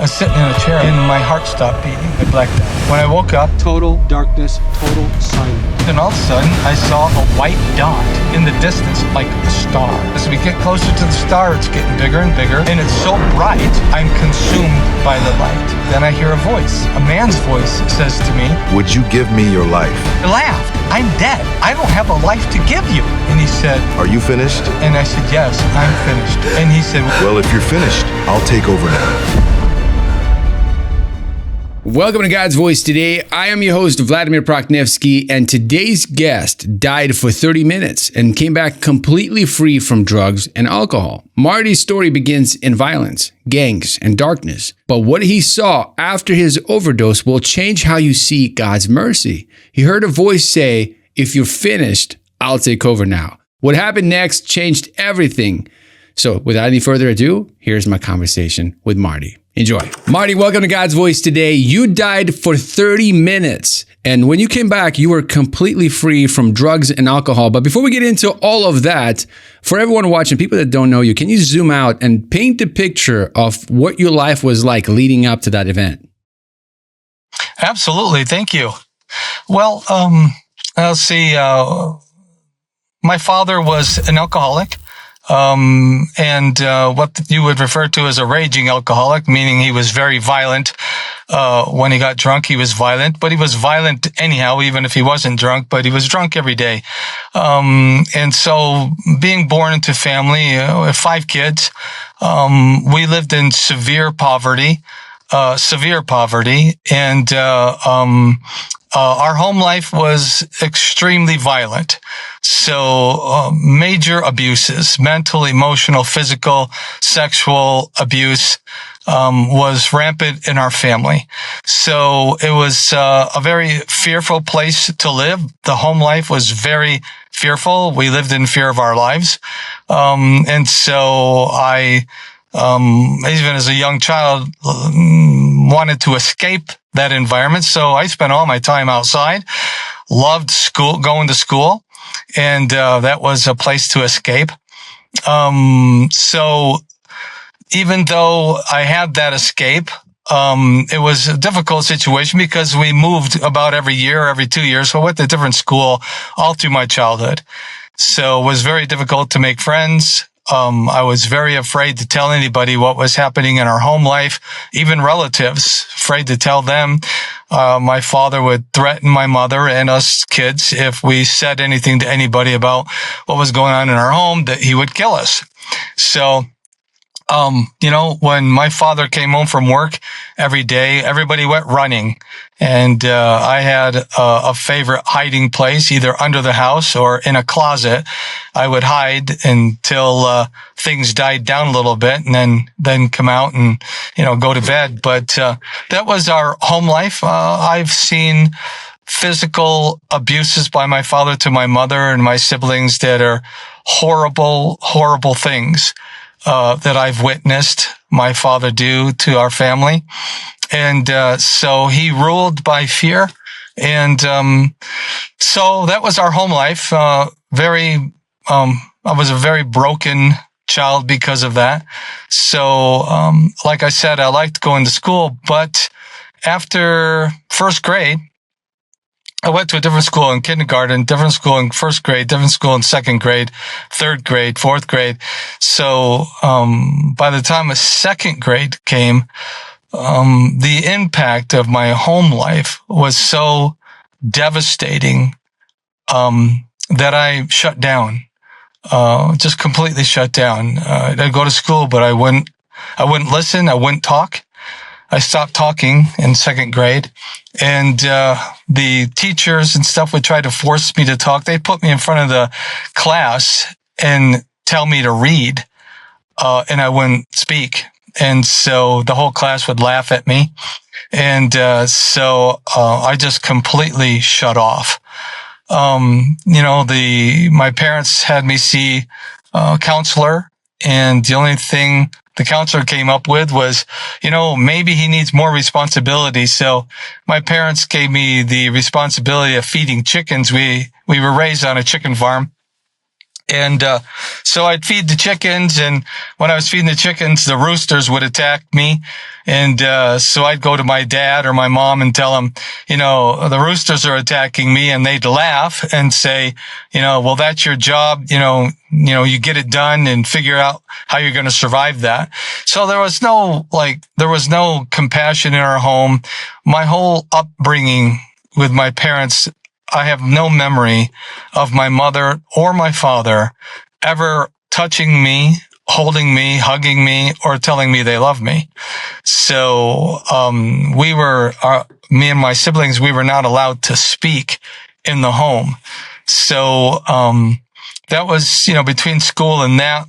I was sitting in a chair and my heart stopped beating. I blacked out. When I woke up, Total darkness, total silence. and all of a sudden, I saw a white dot in the distance, like a star. As we get closer to the star, it's getting bigger and bigger, and it's so bright, I'm consumed by the light. Then I hear a voice. A man's voice says to me, "Would you give me your life?" I laughed. I'm dead. I don't have a life to give you. And he said, "Are you finished?" and I said, yes, I'm finished. And he said, "Well, if you're finished, I'll take over now." Welcome to God's Voice today. I am your host, Vladimir Proknevsky, and today's guest died for 30 minutes and came back completely free from drugs and alcohol. Marty's story begins in violence, gangs, and darkness. But what he saw after his overdose will change how you see God's mercy. He heard a voice say, "If you're finished, I'll take over now." What happened next changed everything. So without any further ado, here's my conversation with Marty. Enjoy. Marty, welcome to God's Voice today. You died for 30 minutes. And when you came back, you were completely free from drugs and alcohol. But before we get into all of that, for everyone watching, people that don't know you, can you zoom out and paint the picture of what your life was like leading up to that event? absolutely, thank you. Well, let's see. My father was an alcoholic. And what you would refer to as a raging alcoholic, meaning he was very violent. When he got drunk, he was violent, but he was violent anyhow, even if he wasn't drunk, but he was drunk every day. And so being born into family, with 5 kids, we lived in severe poverty, and, our home life was extremely violent. So, major abuses, mental, emotional, physical, sexual abuse, was rampant in our family. So it was, a very fearful place to live. The home life was very fearful. We lived in fear of our lives. And so I, even as a young child, wanted to escape that environment. So I spent all my time outside, loved school, going to school, and that was a place to escape. So even though I had that escape, it was a difficult situation because we moved about every year, every 2 years. So I went to a different school all through my childhood. So it was very difficult to make friends. I was very afraid to tell anybody what was happening in our home life, even relatives, afraid to tell them. My father would threaten my mother and us kids if we said anything to anybody about what was going on in our home, that he would kill us. So, when my father came home from work every day, everybody went running. And I had a favorite hiding place, either under the house or in a closet. I would hide until things died down a little bit, and then come out and go to bed. But that was our home life. I've seen physical abuses by my father to my mother and my siblings that are horrible, horrible things that I've witnessed my father do to our family. And so he ruled by fear. And so that was our home life. I was a very broken child because of that. So like I said, I liked going to school. But after first grade, I went to a different school in kindergarten, different school in first grade, different school in second grade, third grade, fourth grade. So by the time a second grade came, the impact of my home life was so devastating that I shut down, just completely shut down. I'd go to school, but I wouldn't listen. I wouldn't talk. I stopped talking in second grade, and the teachers and stuff would try to force me to talk. They put me in front of the class and tell me to read, and I wouldn't speak. And so the whole class would laugh at me. And so I just completely shut off. My parents had me see a counselor, and the only thing the counselor came up with was, maybe he needs more responsibility. So my parents gave me the responsibility of feeding chickens. We were raised on a chicken farm. And so I'd feed the chickens, and when I was feeding the chickens, the roosters would attack me. And so I'd go to my dad or my mom and tell them, the roosters are attacking me, and they'd laugh and say, well, that's your job. You get it done and figure out how you're going to survive that. So there was no compassion in our home. My whole upbringing with my parents, I have no memory of my mother or my father ever touching me, holding me, hugging me, or telling me they love me. So, me and my siblings, we were not allowed to speak in the home. So, that was, between school and that,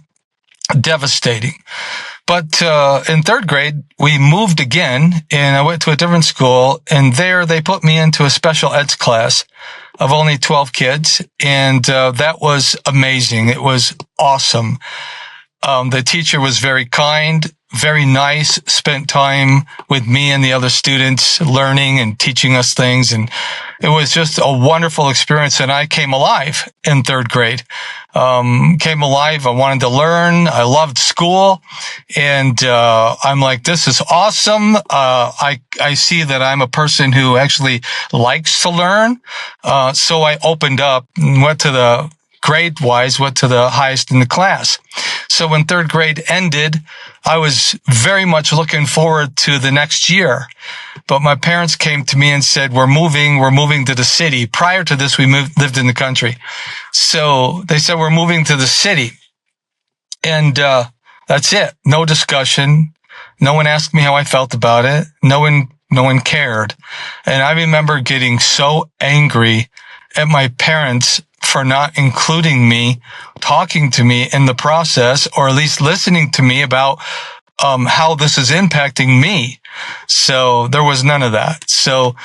devastating. But in third grade, we moved again, and I went to a different school, and there they put me into a special eds class of only 12 kids, and that was amazing. It was awesome. The teacher was very kind, very nice, spent time with me and the other students learning and teaching us things, and it was just a wonderful experience, and I came alive in third grade. Came alive. I wanted to learn. I loved school. And, I'm like, this is awesome. I see that I'm a person who actually likes to learn. So I opened up and went to the highest in the class. So when third grade ended, I was very much looking forward to the next year. But my parents came to me and said, we're moving to the city. Prior to this, we lived in the country. So they said, we're moving to the city. And, that's it. No discussion. No one asked me how I felt about it. No one cared. And I remember getting so angry at my parents for not including me, talking to me in the process, or at least listening to me about how this is impacting me. So there was none of that. So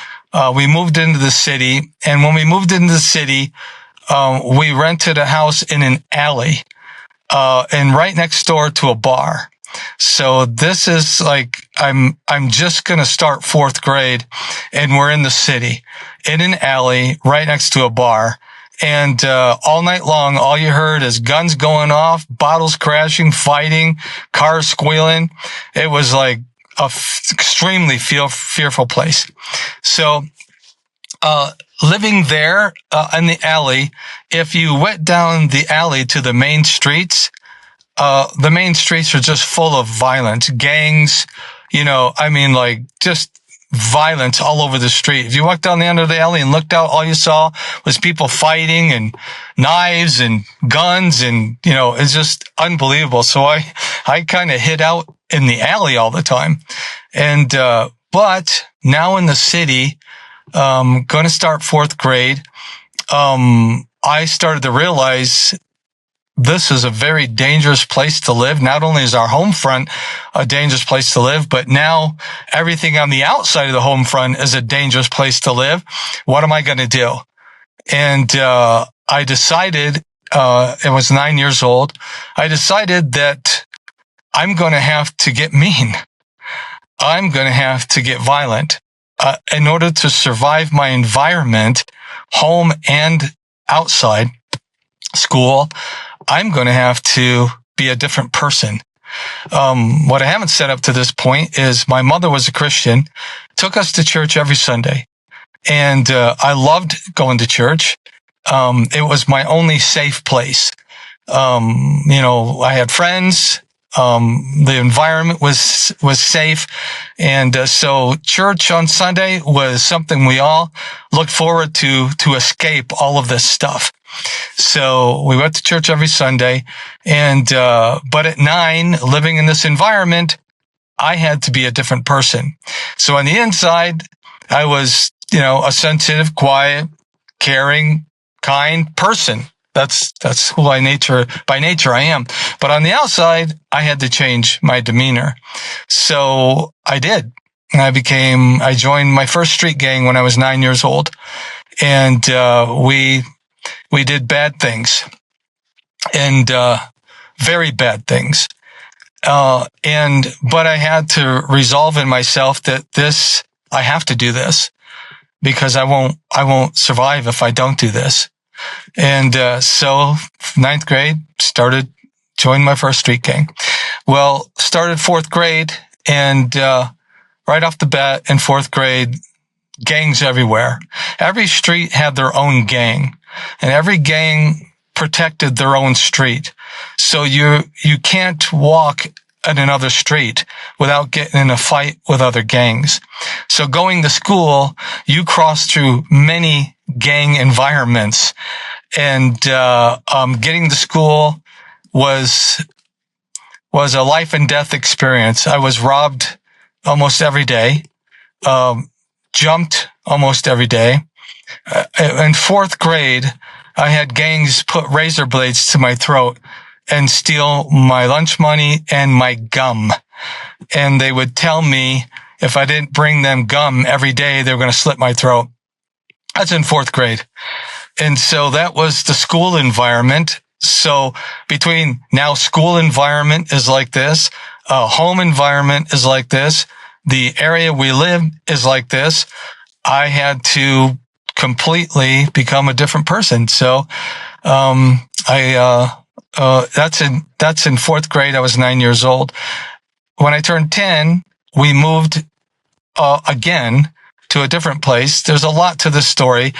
we moved into the city, and when we moved into the city, we rented a house in an alley, and right next door to a bar. So this is like, I'm just going to start fourth grade, and we're in the city in an alley right next to a bar. And, all night long, all you heard is guns going off, bottles crashing, fighting, cars squealing. It was like extremely fearful place. So, living there, in the alley, if you went down the alley to the main streets are just full of violence, gangs, just violence all over the street. If you walked down the end of the alley and looked out, all you saw was people fighting and knives and guns, and, it's just unbelievable. So I kind of hid out in the alley all the time. And, but now in the city, going to start fourth grade, I started to realize this is a very dangerous place to live. Not only is our home front a dangerous place to live, but now everything on the outside of the home front is a dangerous place to live. What am I going to do? And I decided, I was 9 years old. I decided that I'm going to have to get mean. I'm going to have to get violent in order to survive my environment, home and outside school. I'm going to have to be a different person. What I haven't said up to this point is my mother was a Christian, took us to church every Sunday. And, I loved going to church. It was my only safe place. I had friends. The environment was safe. And, so church on Sunday was something we all looked forward to escape all of this stuff. So we went to church every Sunday, and, but at 9, living in this environment, I had to be a different person. So on the inside, I was, a sensitive, quiet, caring, kind person. That's who by nature I am. But on the outside, I had to change my demeanor. So I did. I joined my first street gang when I was 9 years old. And, we did bad things, and, very bad things. But I had to resolve in myself that I have to do this, because I won't survive if I don't do this. And so ninth grade, joined my first street gang. Well, started fourth grade, and right off the bat in fourth grade, gangs everywhere. Every street had their own gang, and every gang protected their own street. So you can't walk in another street without getting in a fight with other gangs. So going to school, you cross through many gang environments, and getting to school was a life and death experience. I was robbed almost every day, jumped almost every day. In fourth grade, I had gangs put razor blades to my throat and steal my lunch money and my gum. And they would tell me if I didn't bring them gum every day, they were going to slit my throat. That's in fourth grade. And so that was the school environment. So between now school environment is like this, home environment is like this, the area we live is like this, I had to completely become a different person. So that's in fourth grade. I was 9 years old. When I turned 10, we moved again to a different place. There's a lot to this story.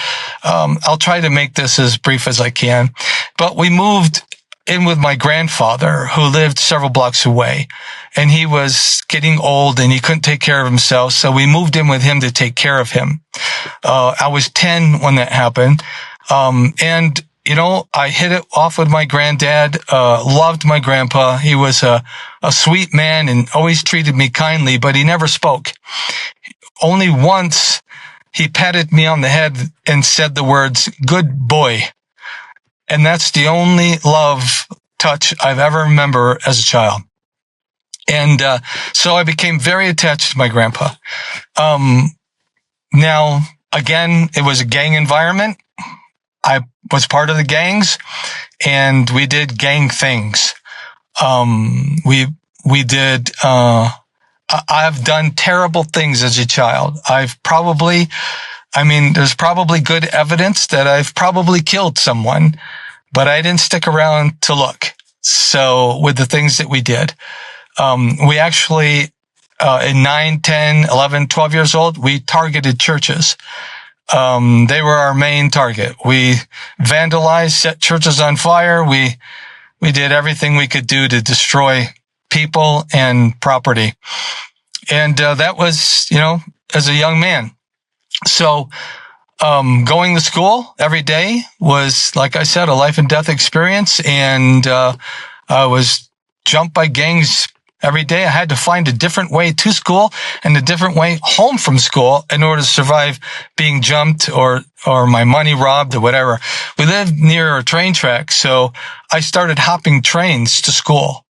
I'll try to make this as brief as I can. But we moved in with my grandfather, who lived several blocks away, and he was getting old and he couldn't take care of himself. So we moved in with him to take care of him. I was 10 when that happened. And I hit it off with my granddad, loved my grandpa. He was a sweet man and always treated me kindly, but he never spoke. Only once he patted me on the head and said the words, "Good boy." And that's the only love touch I've ever remember as a child. And so I became very attached to my grandpa. Now, again, it was a gang environment. I was part of the gangs, and we did gang things. We did. I've done terrible things as a child. there's probably good evidence that I've probably killed someone, but I didn't stick around to look. So with the things that we did, we actually, in 9, 10, 11, 12 years old, we targeted churches. They were our main target. We vandalized, set churches on fire. We did everything we could do to destroy people and property. And that was, as a young man. So going to school every day was, like I said, a life and death experience. And I was jumped by gangs every day. I had to find a different way to school and a different way home from school in order to survive being jumped or my money robbed or whatever. We lived near a train track, so I started hopping trains to school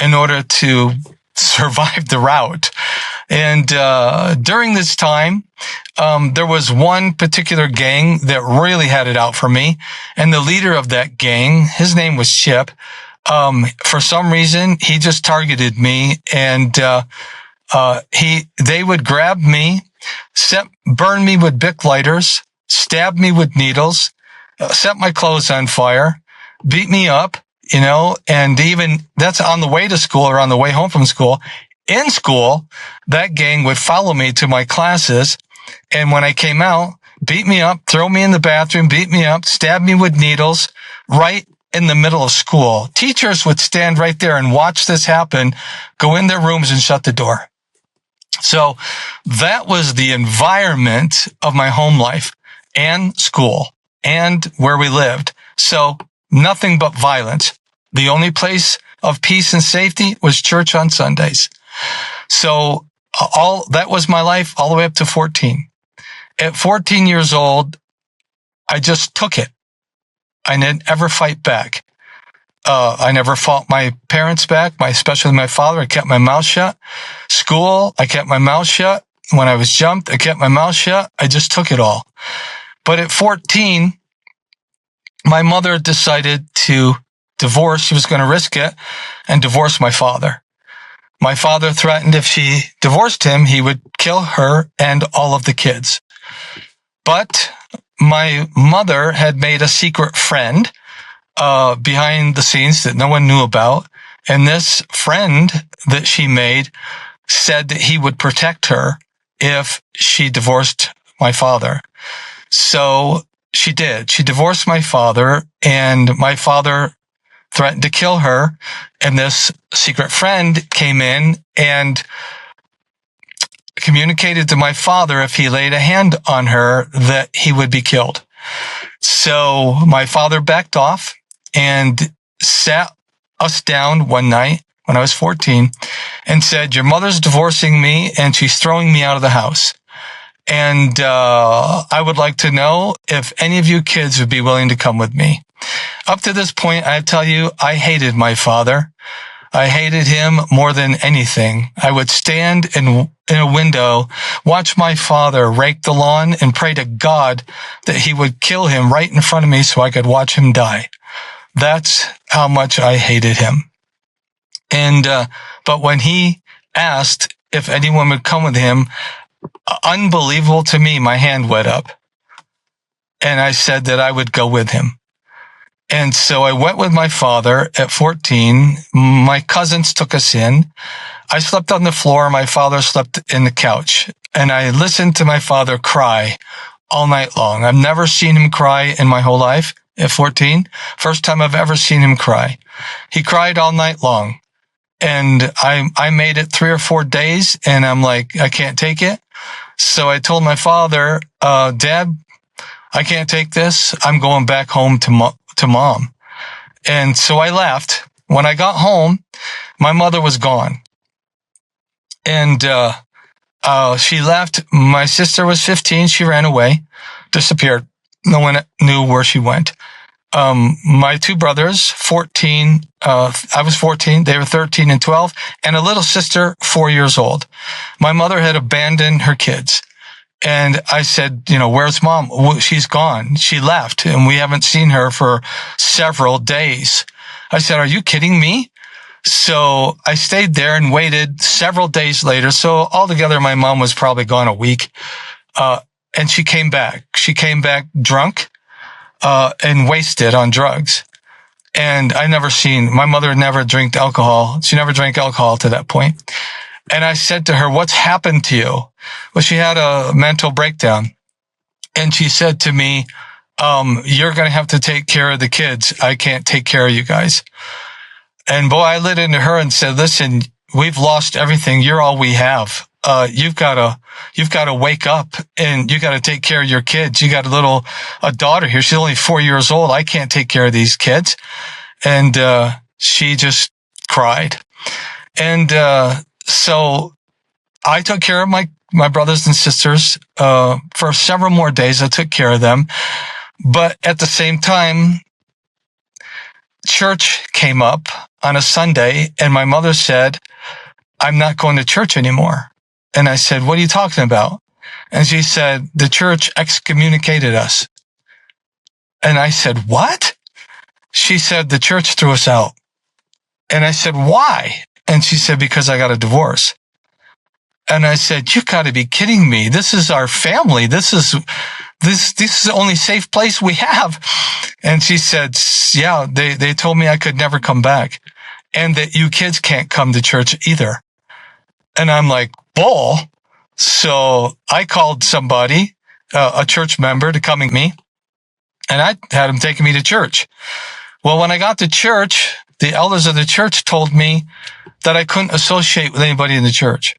in order to survive the route. And during this time, there was one particular gang that really had it out for me. And the leader of that gang, his name was Chip. For some reason, he just targeted me, and they would grab me, burn me with Bic lighters, stab me with needles, set my clothes on fire, beat me up, and even that's on the way to school or on the way home from school. In school, that gang would follow me to my classes, and when I came out, beat me up, throw me in the bathroom, beat me up, stab me with needles, right in the middle of school. Teachers would stand right there and watch this happen, go in their rooms and shut the door. So that was the environment of my home life and school and where we lived. So nothing but violence. The only place of peace and safety was church on Sundays. So that was my life all the way up to 14. At 14 years old, I just took it. I didn't ever fight back. I never fought my parents back, especially my father. I kept my mouth shut. School, I kept my mouth shut. When I was jumped, I kept my mouth shut. I just took it all. But at 14, my mother decided to divorce. She was going to risk it and divorce my father. My father threatened if she divorced him, he would kill her and all of the kids. But my mother had made a secret friend behind the scenes that no one knew about. And this friend that she made said that he would protect her if she divorced my father. So she did. She divorced my father, and my father threatened to kill her. And this secret friend came in and communicated to my father if he laid a hand on her that he would be killed. So my father backed off and sat us down one night when I was 14 and said, "Your mother's divorcing me and she's throwing me out of the house. And I would like to know if any of you kids would be willing to come with me." Up to this point, I tell you, I hated my father. I hated him more than anything. I would stand in a window, watch my father rake the lawn, and pray to God that he would kill him right in front of me so I could watch him die. That's how much I hated him. And but when he asked if anyone would come with him, unbelievable to me, my hand went up. And I said that I would go with him. And so I went with my father at 14. My cousins took us in. I slept on the floor. My father slept in the couch. And I listened to my father cry all night long. I've never seen him cry in my whole life at 14. First time I've ever seen him cry. He cried all night long. And I made it 3 or 4 days, and I'm like, I can't take it. So I told my father, Dad, I can't take this. I'm going back home to Mom. And so I left. When I got home, my mother was gone. And she left. My sister was 15. She ran away, disappeared. No one knew where she went. My 2 brothers, 14, I was 14, they were 13 and 12, and a little sister, 4 years old. My mother had abandoned her kids. And I said, where's Mom? Well, she's gone. She left, and we haven't seen her for several days. I said, are you kidding me? So I stayed there and waited several days later. So altogether, my mom was probably gone a week. And she came back. She came back drunk, and wasted on drugs. And my mother never drank alcohol. She never drank alcohol to that point. And I said to her, what's happened to you? Well, she had a mental breakdown. And she said to me, you're going to have to take care of the kids. I can't take care of you guys. And boy, I lit into her and said, listen, we've lost everything. You're all we have. You've got to wake up, and you got to take care of your kids. You got a daughter here. She's only 4 years old. I can't take care of these kids. And, she just cried. And, so I took care of my brothers and sisters, for several more days. I took care of them. But at the same time, church came up on a Sunday, and my mother said, I'm not going to church anymore. And I said, what are you talking about? And she said, the church excommunicated us. And I said, what? She said, the church threw us out. And I said, why? And she said, because I got a divorce. And I said, you've got to be kidding me. This is our family. This is the only safe place we have. And she said, yeah, they told me I could never come back, and that you kids can't come to church either. And I'm like, bull. So I called somebody, a church member, to come with me, and I had him taking me to church. Well, when I got to church, the elders of the church told me that I couldn't associate with anybody in the church,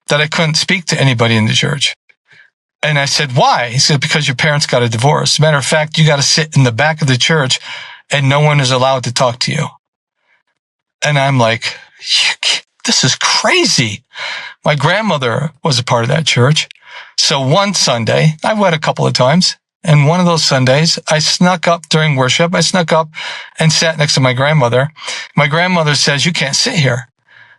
that I couldn't speak to anybody in the church. And I said, why? He said, because your parents got a divorce. Matter of fact, you got to sit in the back of the church, and no one is allowed to talk to you. And I'm like, this is crazy. My grandmother was a part of that church. So one Sunday, I went a couple of times, and one of those Sundays, I snuck up during worship. I snuck up and sat next to my grandmother. My grandmother says, you can't sit here.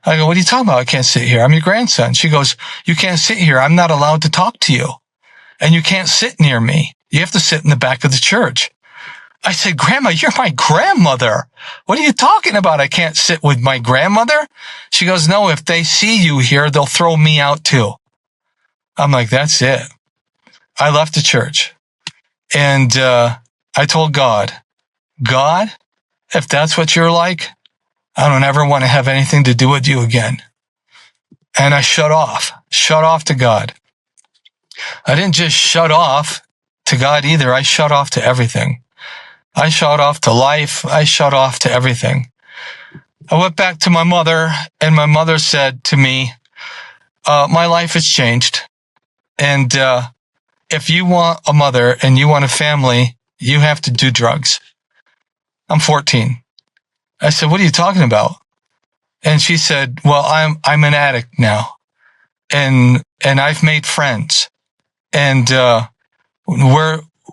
I go, what are you talking about? I can't sit here. I'm your grandson. She goes, you can't sit here. I'm not allowed to talk to you. And you can't sit near me. You have to sit in the back of the church. I said, Grandma, you're my grandmother. What are you talking about? I can't sit with my grandmother? She goes, no, if they see you here, they'll throw me out too. I'm like, that's it. I left the church. And I told God, if that's what you're like, I don't ever want to have anything to do with you again. And I shut off to God. I didn't just shut off to God either. I shut off to everything. I shut off to life. I shut off to everything. I went back to my mother, and my mother said to me, my life has changed. And if you want a mother and you want a family, you have to do drugs. I'm 14. I said, what are you talking about? And she said, well, I'm an addict now. And I've made friends. And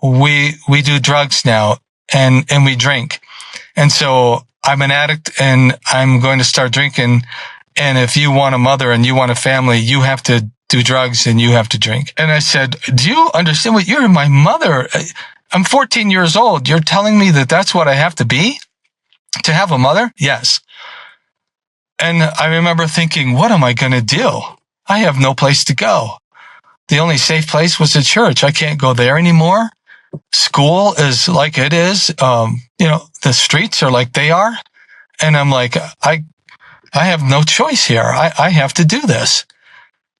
we do drugs now, and we drink. And so I'm an addict, and I'm going to start drinking. And if you want a mother and you want a family, you have to do drugs and you have to drink. And I said, do you understand what you're my mother? I'm 14 years old. You're telling me that that's what I have to be to have a mother? Yes. And I remember thinking, what am I going to do? I have no place to go. The only safe place was the church. I can't go there anymore. School is like it is. The streets are like they are. And I'm like, I have no choice here. I have to do this.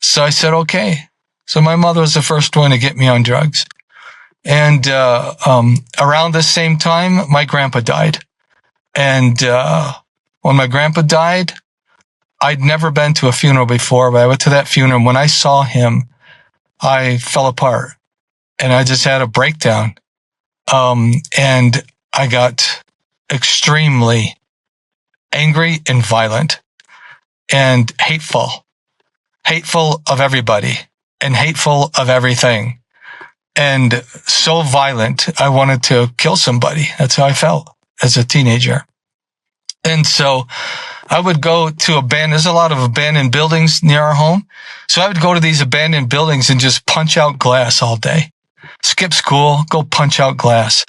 So I said, okay. So my mother was the first one to get me on drugs. And around the same time, my grandpa died. And when my grandpa died, I'd never been to a funeral before, but I went to that funeral. And when I saw him, I fell apart and I just had a breakdown. And I got extremely angry and violent and hateful of everybody and hateful of everything. And so violent, I wanted to kill somebody. That's how I felt as a teenager. And so I would go to there's a lot of abandoned buildings near our home. So I would go to these abandoned buildings and just punch out glass all day. Skip school, go punch out glass.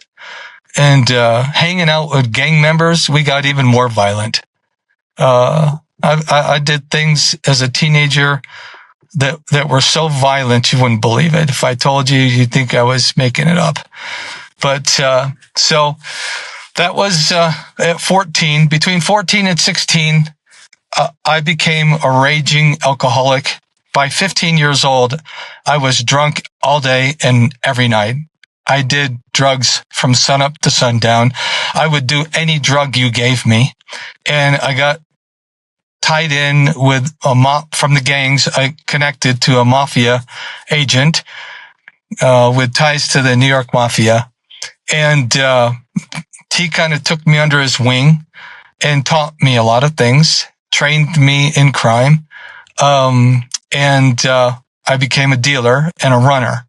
And hanging out with gang members, we got even more violent. I did things as a teenager that were so violent you wouldn't believe it. If I told you, you'd think I was making it up. But so that was at 14. Between 14 and 16, I became a raging alcoholic. By 15 years old, I was drunk all day and every night. I did drugs from sunup to sundown. I would do any drug you gave me. And I got tied in with from the gangs. I connected to a mafia agent with ties to the New York Mafia. And he kind of took me under his wing and taught me a lot of things, trained me in crime. And I became a dealer and a runner.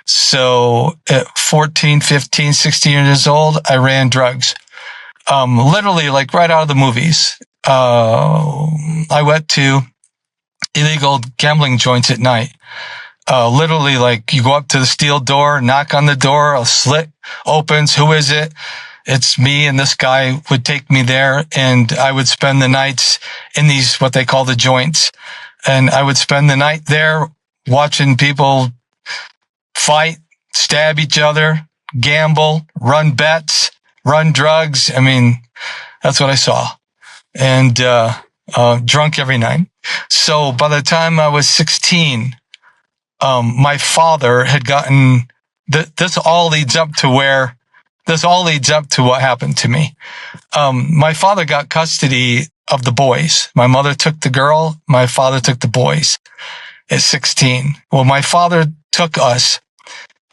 So at 14, 15, 16 years old, I ran drugs. Literally like right out of the movies. I went to illegal gambling joints at night. Literally like you go up to the steel door, knock on the door, a slit opens. Who is it? It's me, and this guy would take me there, and I would spend the nights in these, what they call the joints. And I would spend the night there watching people fight, stab each other, gamble, run bets, run drugs. I mean, that's what I saw. And drunk every night. So by the time I was 16, my father had gotten, this all leads up to what happened to me. My father got custody of the boys. My mother took the girl. My father took the boys at 16. Well, my father took us.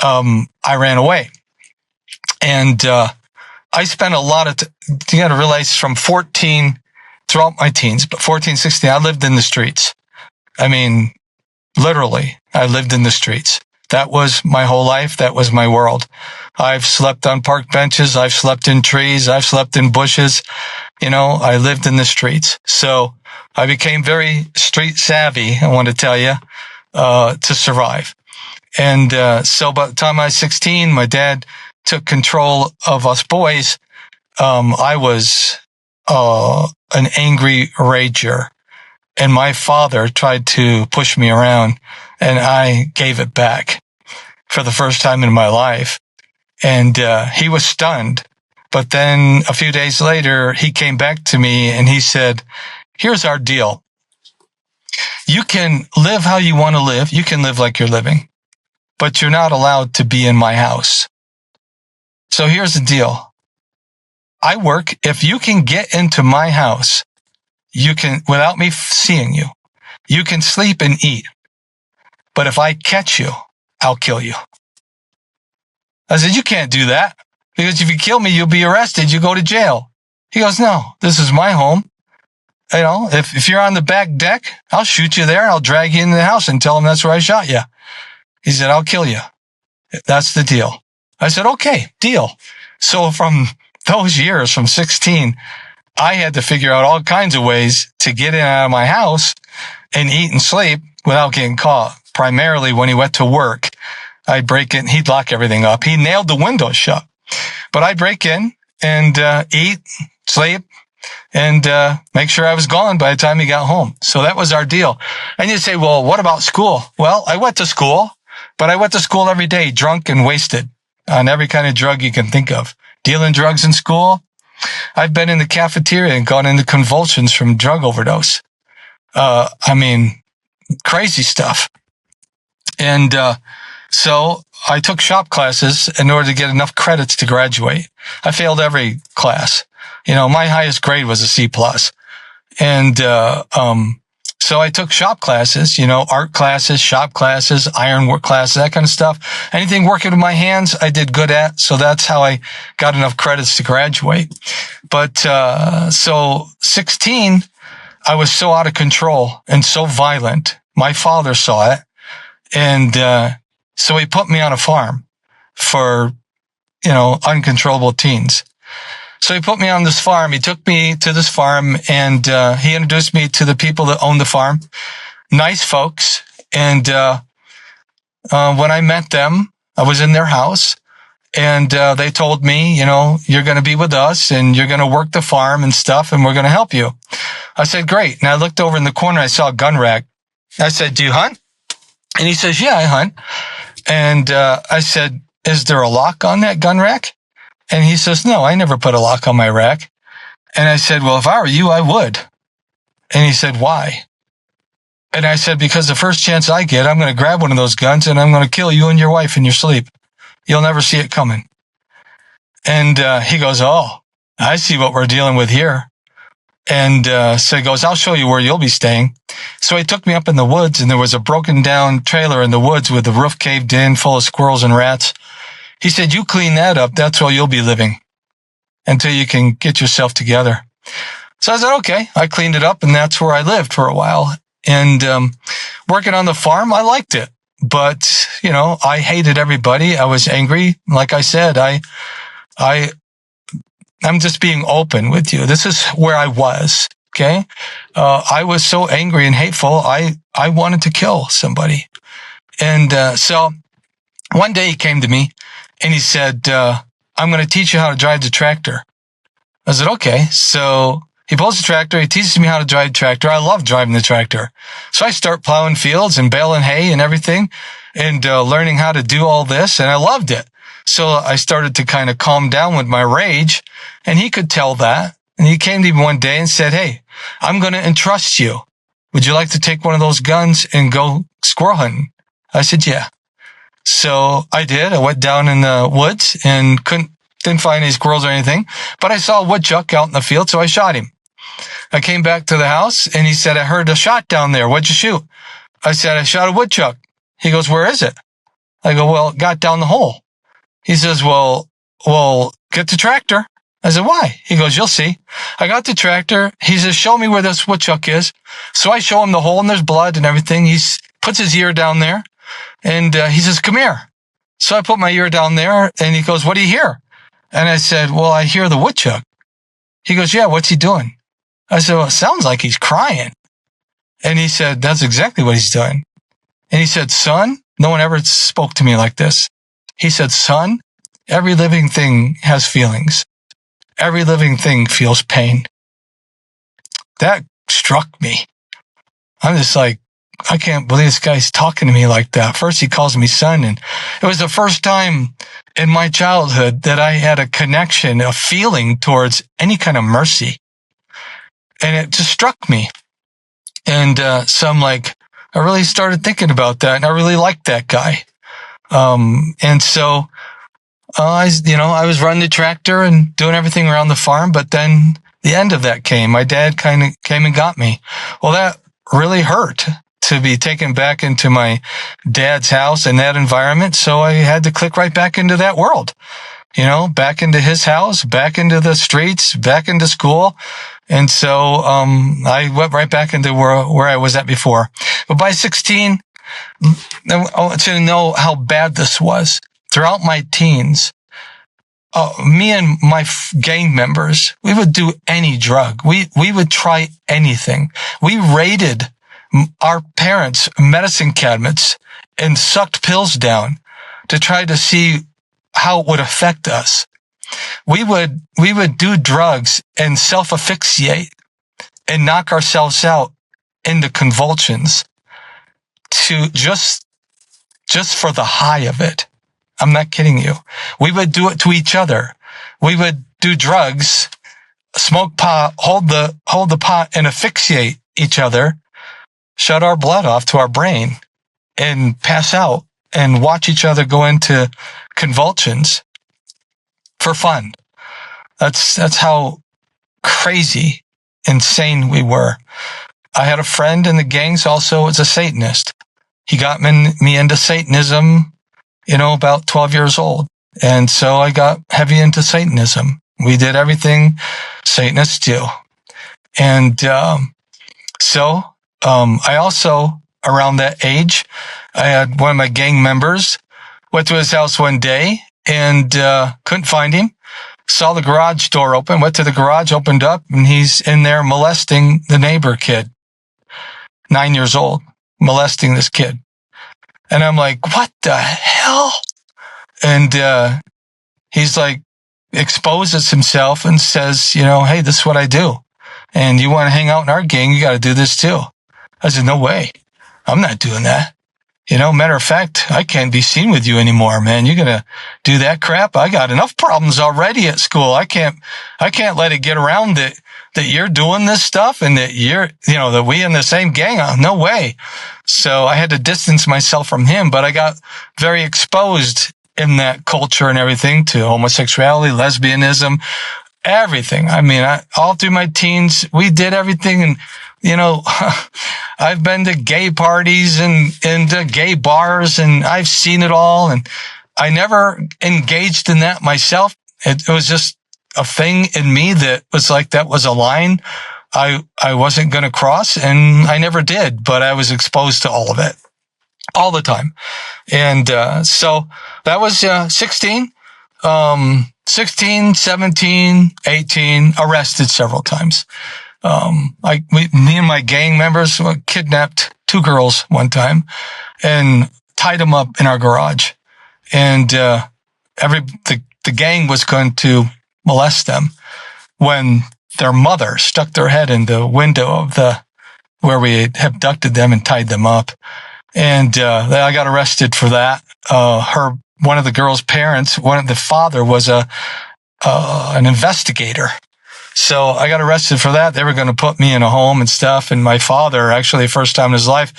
I ran away. And I spent a lot of you got to realize from 14 throughout my teens, but 14, 16, I lived in the streets. I mean, literally, I lived in the streets. That was my whole life. That was my world. I've slept on park benches. I've slept in trees. I've slept in bushes. You know, I lived in the streets. So I became very street savvy, I want to tell you, to survive. And so by the time I was 16, my dad took control of us boys. I was an angry rager. And my father tried to push me around, and I gave it back for the first time in my life. And he was stunned. But then a few days later, he came back to me and he said, here's our deal. You can live how you want to live. You can live like you're living, but you're not allowed to be in my house. So here's the deal. I work. If you can get into my house, you can, without me seeing you, you can sleep and eat. But if I catch you, I'll kill you. I said, you can't do that, because if you kill me, you'll be arrested. You go to jail. He goes, no, this is my home. You know, if you're on the back deck, I'll shoot you there. I'll drag you into the house and tell them that's where I shot you. He said, I'll kill you. That's the deal. I said, okay, deal. So from those years, from 16, I had to figure out all kinds of ways to get in and out of my house and eat and sleep without getting caught. Primarily when he went to work, I'd break in, he'd lock everything up. He nailed the windows shut, but I'd break in and eat, sleep, and make sure I was gone by the time he got home. So that was our deal. And you say, well, what about school? Well, I went to school, but I went to school every day, drunk and wasted on every kind of drug you can think of. Dealing drugs in school. I've been in the cafeteria and gone into convulsions from drug overdose. Crazy stuff. And so I took shop classes in order to get enough credits to graduate. I failed every class. You know, my highest grade was a C+. And so I took shop classes, you know, art classes, shop classes, ironwork classes, that kind of stuff. Anything working with my hands, I did good at. So that's how I got enough credits to graduate. But so 16, I was so out of control and so violent. My father saw it. And so he put me on a farm for, you know, uncontrollable teens. So he put me on this farm. He took me to this farm and he introduced me to the people that owned the farm. Nice folks. And when I met them, I was in their house and they told me, you know, you're going to be with us and you're going to work the farm and stuff and we're going to help you. I said, great. And I looked over in the corner. I saw a gun rack. I said, do you hunt? And he says, yeah, I hunt. And I said, is there a lock on that gun rack? And he says, no, I never put a lock on my rack. And I said, well, if I were you, I would. And he said, why? And I said, because the first chance I get, I'm going to grab one of those guns and I'm going to kill you and your wife in your sleep. You'll never see it coming. And he goes, oh, I see what we're dealing with here. And so he goes, I'll show you where you'll be staying. So he took me up in the woods and there was a broken down trailer in the woods with the roof caved in, full of squirrels and rats. He said, you clean that up. That's where you'll be living until you can get yourself together. So I said, okay. I cleaned it up and that's where I lived for a while. And working on the farm, I liked it. But, you know, I hated everybody. I was angry. Like I said, I'm just being open with you. This is where I was. Okay. I was so angry and hateful. I wanted to kill somebody. And so one day he came to me and he said, I'm going to teach you how to drive the tractor. I said, okay. So he pulls the tractor. He teaches me how to drive the tractor. I love driving the tractor. So I start plowing fields and baling hay and everything and learning how to do all this. And I loved it. So I started to kind of calm down with my rage, and he could tell that. And he came to me one day and said, hey, I'm going to entrust you. Would you like to take one of those guns and go squirrel hunting? I said, yeah. So I did. I went down in the woods and didn't find any squirrels or anything, but I saw a woodchuck out in the field, so I shot him. I came back to the house and he said, I heard a shot down there. What'd you shoot? I said, I shot a woodchuck. He goes, where is it? I go, well, it got down the hole. He says, well, get the tractor. I said, why? He goes, you'll see. I got the tractor. He says, show me where this woodchuck is. So I show him the hole and there's blood and everything. He puts his ear down there and he says, come here. So I put my ear down there and he goes, what do you hear? And I said, well, I hear the woodchuck. He goes, yeah, what's he doing? I said, well, it sounds like he's crying. And he said, that's exactly what he's doing. And he said, son, no one ever spoke to me like this. He said, son, every living thing has feelings. Every living thing feels pain. That struck me. I'm just like, I can't believe this guy's talking to me like that. First, he calls me son. And it was the first time in my childhood that I had a connection, a feeling towards any kind of mercy. And it just struck me. And so I'm like, I really started thinking about that. And I really liked that guy. And so I was running the tractor and doing everything around the farm. But then the end of that came. My dad kind of came and got me. Well, that really hurt to be taken back into my dad's house and that environment. So I had to click right back into that world, back into his house, back into the streets, back into school. And so, I went right back into where I was at before. But by 16, I want you to know how bad this was. Throughout my teens, me and my gang members, we would do any drug. We would try anything. We raided our parents' medicine cabinets and sucked pills down to try to see how it would affect us. We would do drugs and self-asphyxiate and knock ourselves out into convulsions to just for the high of it. I'm not kidding you. We would do it to each other. We would do drugs, smoke pot, hold the pot and asphyxiate each other, shut our blood off to our brain and pass out and watch each other go into convulsions for fun. That's how crazy, insane we were. I had a friend in the gangs also was a Satanist. He got me into Satanism, about 12 years old. And so I got heavy into Satanism. We did everything Satanists do. And I also, around that age, I had one of my gang members, went to his house one day and couldn't find him. Saw the garage door open, went to the garage, opened up, and he's in there molesting the neighbor kid, 9 years old, molesting this kid. And I'm like, what the hell? And he's like, exposes himself and says, hey, this is what I do. And you want to hang out in our gang, you got to do this too. I said, no way. I'm not doing that. Matter of fact, I can't be seen with you anymore, man. You're going to do that crap? I got enough problems already at school. I can't let it get around that you're doing this stuff and that that we in the same gang. No way. So I had to distance myself from him, but I got very exposed in that culture and everything to homosexuality, lesbianism, everything. I mean, all through my teens, we did everything. And, I've been to gay parties and to gay bars and I've seen it all. And I never engaged in that myself. It was just a thing in me that was like, that was a line I wasn't going to cross, and I never did, but I was exposed to all of it all the time. And, so that was, 16, 17, 18, arrested several times. Me and my gang members kidnapped 2 girls one time and tied them up in our garage. And, the gang was going to molest them when their mother stuck their head in the window of where we had abducted them and tied them up. And, I got arrested for that. One of the girls' parents, the father was an investigator. So I got arrested for that. They were going to put me in a home and stuff. And my father, actually, first time in his life,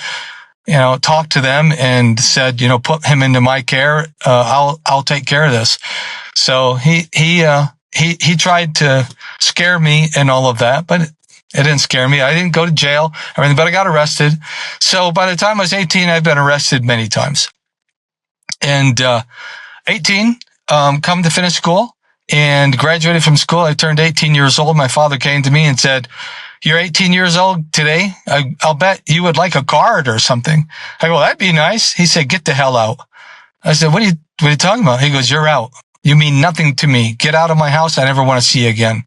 talked to them and said, put him into my care. I'll take care of this. So he tried to scare me and all of that, but it didn't scare me. I didn't go to jail or anything, but I got arrested. So by the time I was 18, I've been arrested many times. And 18, come to finish school and graduated from school. I turned 18 years old. My father came to me and said, you're 18 years old today. I'll bet you would like a card or something. I go, that'd be nice. He said, get the hell out. I said, what are you talking about? He goes, you're out. You mean nothing to me. Get out of my house. I never want to see you again.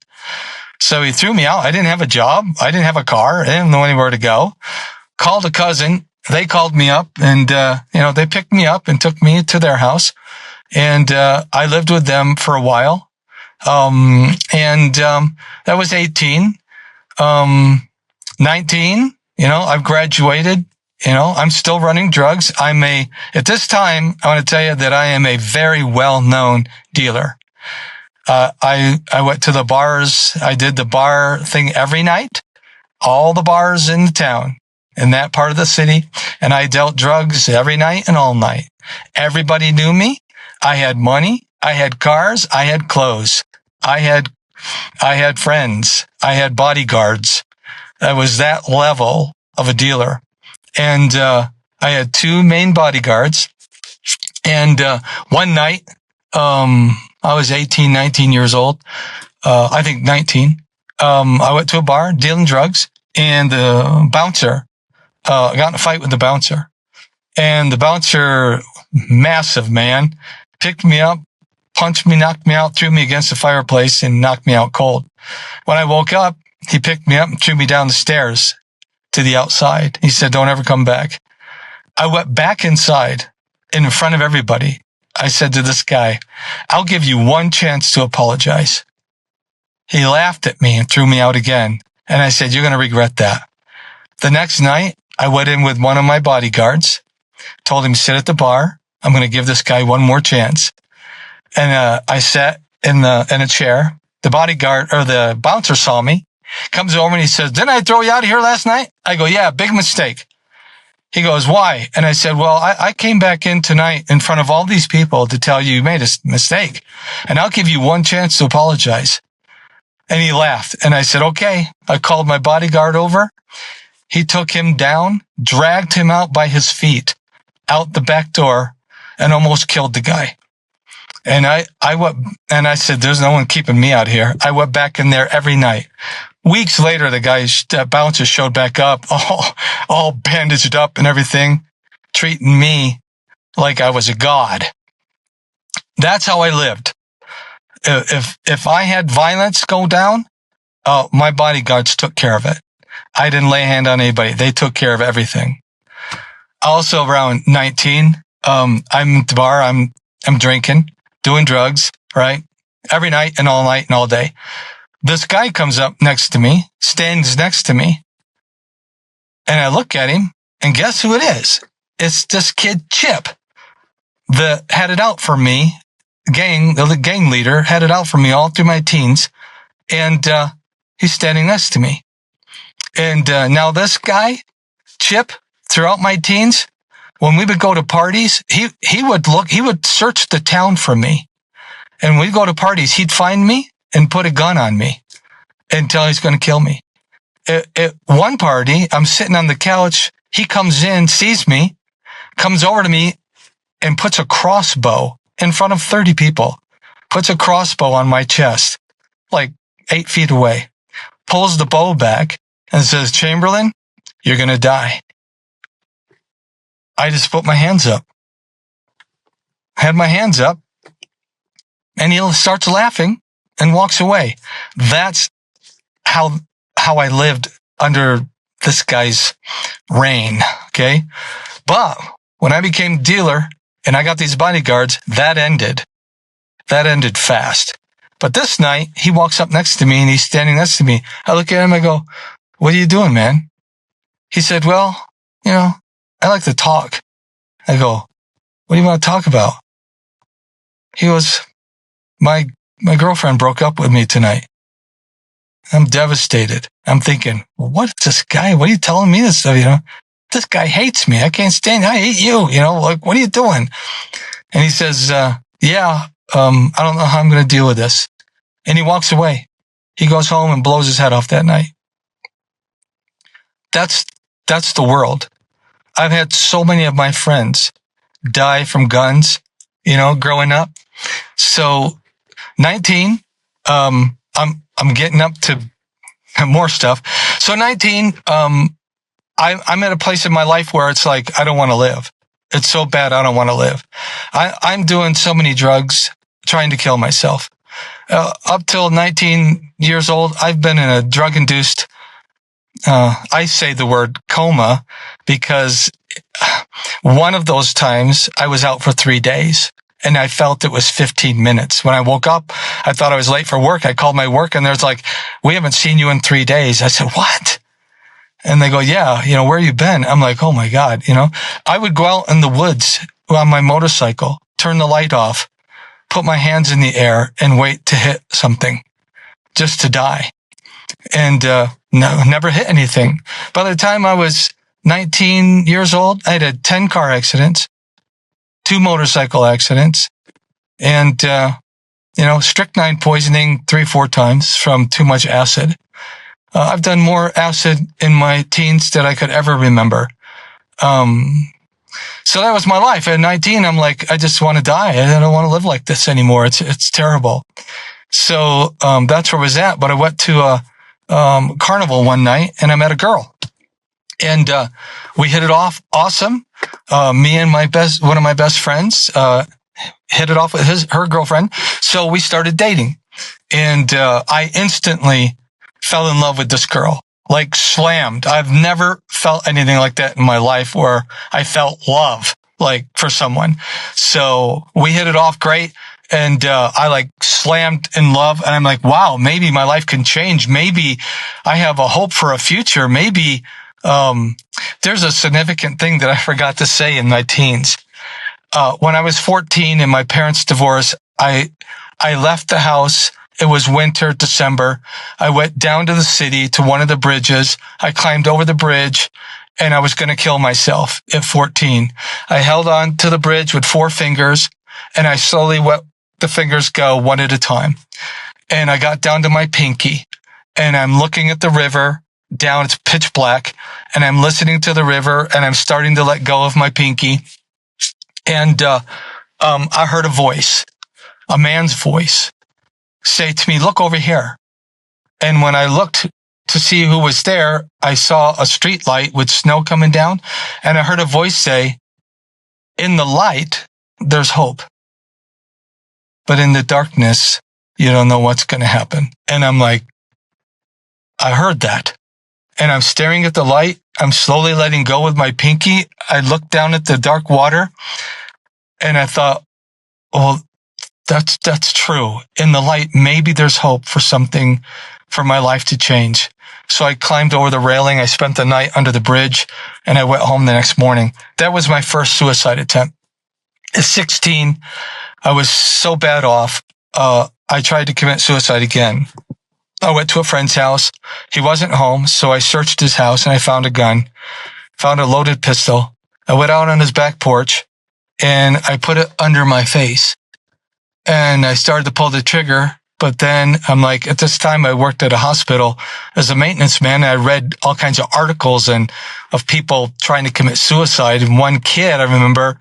So he threw me out. I didn't have a job. I didn't have a car. I didn't know anywhere to go. Called a cousin. They called me up and, they picked me up and took me to their house. And, I lived with them for a while. That was 18. 19, I've graduated I'm still running drugs. At this time, I want to tell you that I am a very well-known dealer. I went to the bars. I did the bar thing every night, all the bars in the town, in that part of the city. And I dealt drugs every night and all night. Everybody knew me. I had money. I had cars. I had clothes. I had friends. I had bodyguards. I was that level of a dealer. And I had two main bodyguards. And one night, I was 18, 19 years old. I think 19. I went to a bar dealing drugs, and the bouncer got in a fight with the bouncer. And the bouncer, massive man, picked me up, punched me, knocked me out, threw me against the fireplace, and knocked me out cold. When I woke up, he picked me up and threw me down the stairs to the outside. He said, "Don't ever come back." I went back inside in front of everybody. I said to this guy, "I'll give you one chance to apologize." He laughed at me and threw me out again. And I said, "You're going to regret that." The next night, I went in with one of my bodyguards, told him, "Sit at the bar. I'm going to give this guy one more chance." And I sat in a chair. The bodyguard, or the bouncer, saw me, comes over and he says, "Didn't I throw you out of here last night?" I go, "Yeah, big mistake." He goes, "Why?" And I said, "Well, I came back in tonight in front of all these people to tell you made a mistake, and I'll give you one chance to apologize." And he laughed. And I said, "Okay." I called my bodyguard over. He took him down, dragged him out by his feet, out the back door, and almost killed the guy. And I went, and I said, "There's no one keeping me out here." I went back in there every night. Weeks later, the bouncer showed back up, all bandaged up and everything, treating me like I was a god. That's how I lived. If I had violence go down, my bodyguards took care of it. I didn't lay a hand on anybody. They took care of everything. Also, around 19, I'm at the bar. I'm drinking, doing drugs, right? Every night and all day. This guy comes up next to me, stands next to me, and I look at him, and guess who it is? It's this kid, Chip, that had it out for me. The gang leader had it out for me all through my teens, and he's standing next to me. And now this guy, Chip, throughout my teens, when we would go to parties, he would search the town for me. And when we'd go to parties, he'd find me and put a gun on me until he's going to kill me. At one party, I'm sitting on the couch. He comes in, sees me, comes over to me, and puts a crossbow in front of 30 people. Puts a crossbow on my chest, like 8 feet away. Pulls the bow back and says, "Chamberlain, you're going to die." I just put my hands up. Had my hands up. And he starts laughing and walks away. That's how I lived under this guy's reign, okay? But when I became dealer and I got these bodyguards, that ended. That ended fast. But this night, he walks up next to me and he's standing next to me. I look at him, I go, "What are you doing, man?" He said, "Well, I like to talk." I go, "What do you want to talk about?" He goes, My girlfriend broke up with me tonight. I'm devastated. I'm thinking, well, what is this guy? What are you telling me this stuff? This guy hates me. I can't stand it. I hate you. Like, what are you doing? And he says, "Yeah, I don't know how I'm going to deal with this." And he walks away. He goes home and blows his head off that night. That's the world. I've had so many of my friends die from guns, growing up. So 19, I'm getting up to more stuff. So 19, I'm at a place in my life where it's like, I don't want to live. It's so bad. I don't want to live. I'm doing so many drugs, trying to kill myself. Up till 19 years old, I've been in a drug-induced, I say the word coma, because one of those times I was out for 3 days. And I felt it was 15 minutes. When I woke up, I thought I was late for work. I called my work and there's like, "We haven't seen you in 3 days." I said, "What?" And they go, yeah, where you been? I'm like, oh my God, I would go out in the woods on my motorcycle, turn the light off, put my hands in the air and wait to hit something just to die. And, no, never hit anything. By the time I was 19 years old, I had 10 car accidents, 2 motorcycle accidents, and, strychnine poisoning 3-4 times from too much acid. I've done more acid in my teens than I could ever remember. So that was my life. At 19, I'm like, I just want to die. I don't want to live like this anymore. It's terrible. So, that's where I was at. But I went to a, carnival one night and I met a girl and, we hit it off. Awesome. Me and one of my best friends, hit it off with her girlfriend. So we started dating and, I instantly fell in love with this girl, like slammed. I've never felt anything like that in my life where I felt love, like for someone. So we hit it off great. And, I like slammed in love and I'm like, wow, maybe my life can change. Maybe I have a hope for a future. Maybe, there's a significant thing that I forgot to say in my teens. When I was 14 and my parents divorced, I left the house. It was winter, December. I went down to the city to one of the bridges. I climbed over the bridge and I was going to kill myself at 14. I held on to the bridge with 4 fingers and I slowly let the fingers go one at a time. And I got down to my pinky and I'm looking at the river down. It's pitch black and I'm listening to the river and I'm starting to let go of my pinky. And, I heard a voice, a man's voice, say to me, look over here. And when I looked to see who was there, I saw a street light with snow coming down. And I heard a voice say, in the light, there's hope. But in the darkness, you don't know what's going to happen. And I'm like, I heard that. And I'm staring at the light. I'm slowly letting go with my pinky. I looked down at the dark water and I thought, well, that's true. In the light, maybe there's hope for something, for my life to change. So I climbed over the railing. I spent the night under the bridge and I went home the next morning. That was my first suicide attempt. At 16, I was so bad off. I tried to commit suicide again. I went to a friend's house. He wasn't home. So I searched his house and I found a gun, found a loaded pistol. I went out on his back porch and I put it under my face. And I started to pull the trigger, but then I'm like, at this time I worked at a hospital as a maintenance man. I read all kinds of articles of people trying to commit suicide. And one kid, I remember,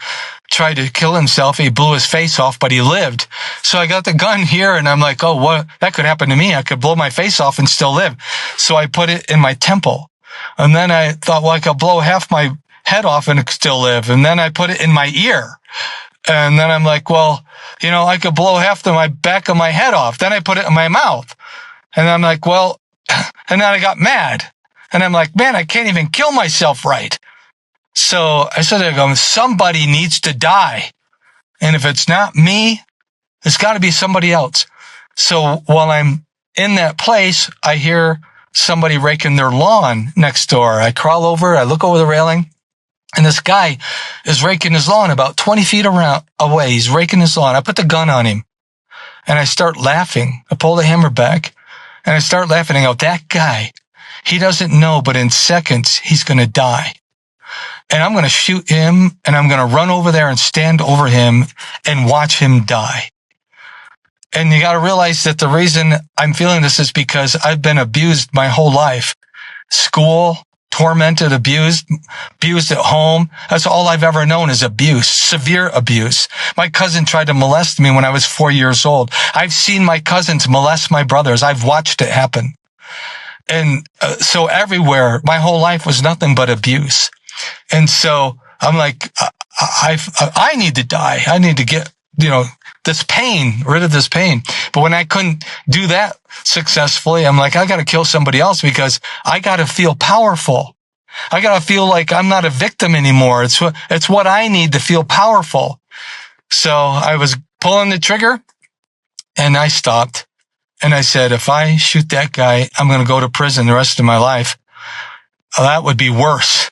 tried to kill himself. He blew his face off, but he lived. So I got the gun here and I'm like, oh, what? That could happen to me. I could blow my face off and still live. So I put it in my temple. And then I thought, well, I could blow half my head off and still live. And then I put it in my ear. And then I'm like, well, I could blow half my back of my head off. Then I put it in my mouth. And I'm like, well, and then I got mad. And I'm like, man, I can't even kill myself right. So I said to him, somebody needs to die. And if it's not me, it's got to be somebody else. So while I'm in that place, I hear somebody raking their lawn next door. I crawl over, I look over the railing. And this guy is raking his lawn about 20 feet away. He's raking his lawn. I put the gun on him and I start laughing. I pull the hammer back and I start laughing. I go, that guy, he doesn't know, but in seconds, he's going to die. And I'm going to shoot him and I'm going to run over there and stand over him and watch him die. And you got to realize that the reason I'm feeling this is because I've been abused my whole life. School, tormented, abused at home. That's all I've ever known is abuse, severe abuse. My cousin tried to molest me when I was 4 years old. I've seen my cousins molest my brothers. I've watched it happen. And so everywhere, my whole life was nothing but abuse. And so I'm like, I need to die. I need to get, this pain, rid of this pain. But when I couldn't do that successfully, I'm like, I got to kill somebody else because I got to feel powerful. I got to feel like I'm not a victim anymore. It's what I need to feel powerful. So I was pulling the trigger and I stopped and I said, if I shoot that guy, I'm going to go to prison the rest of my life. that would be worse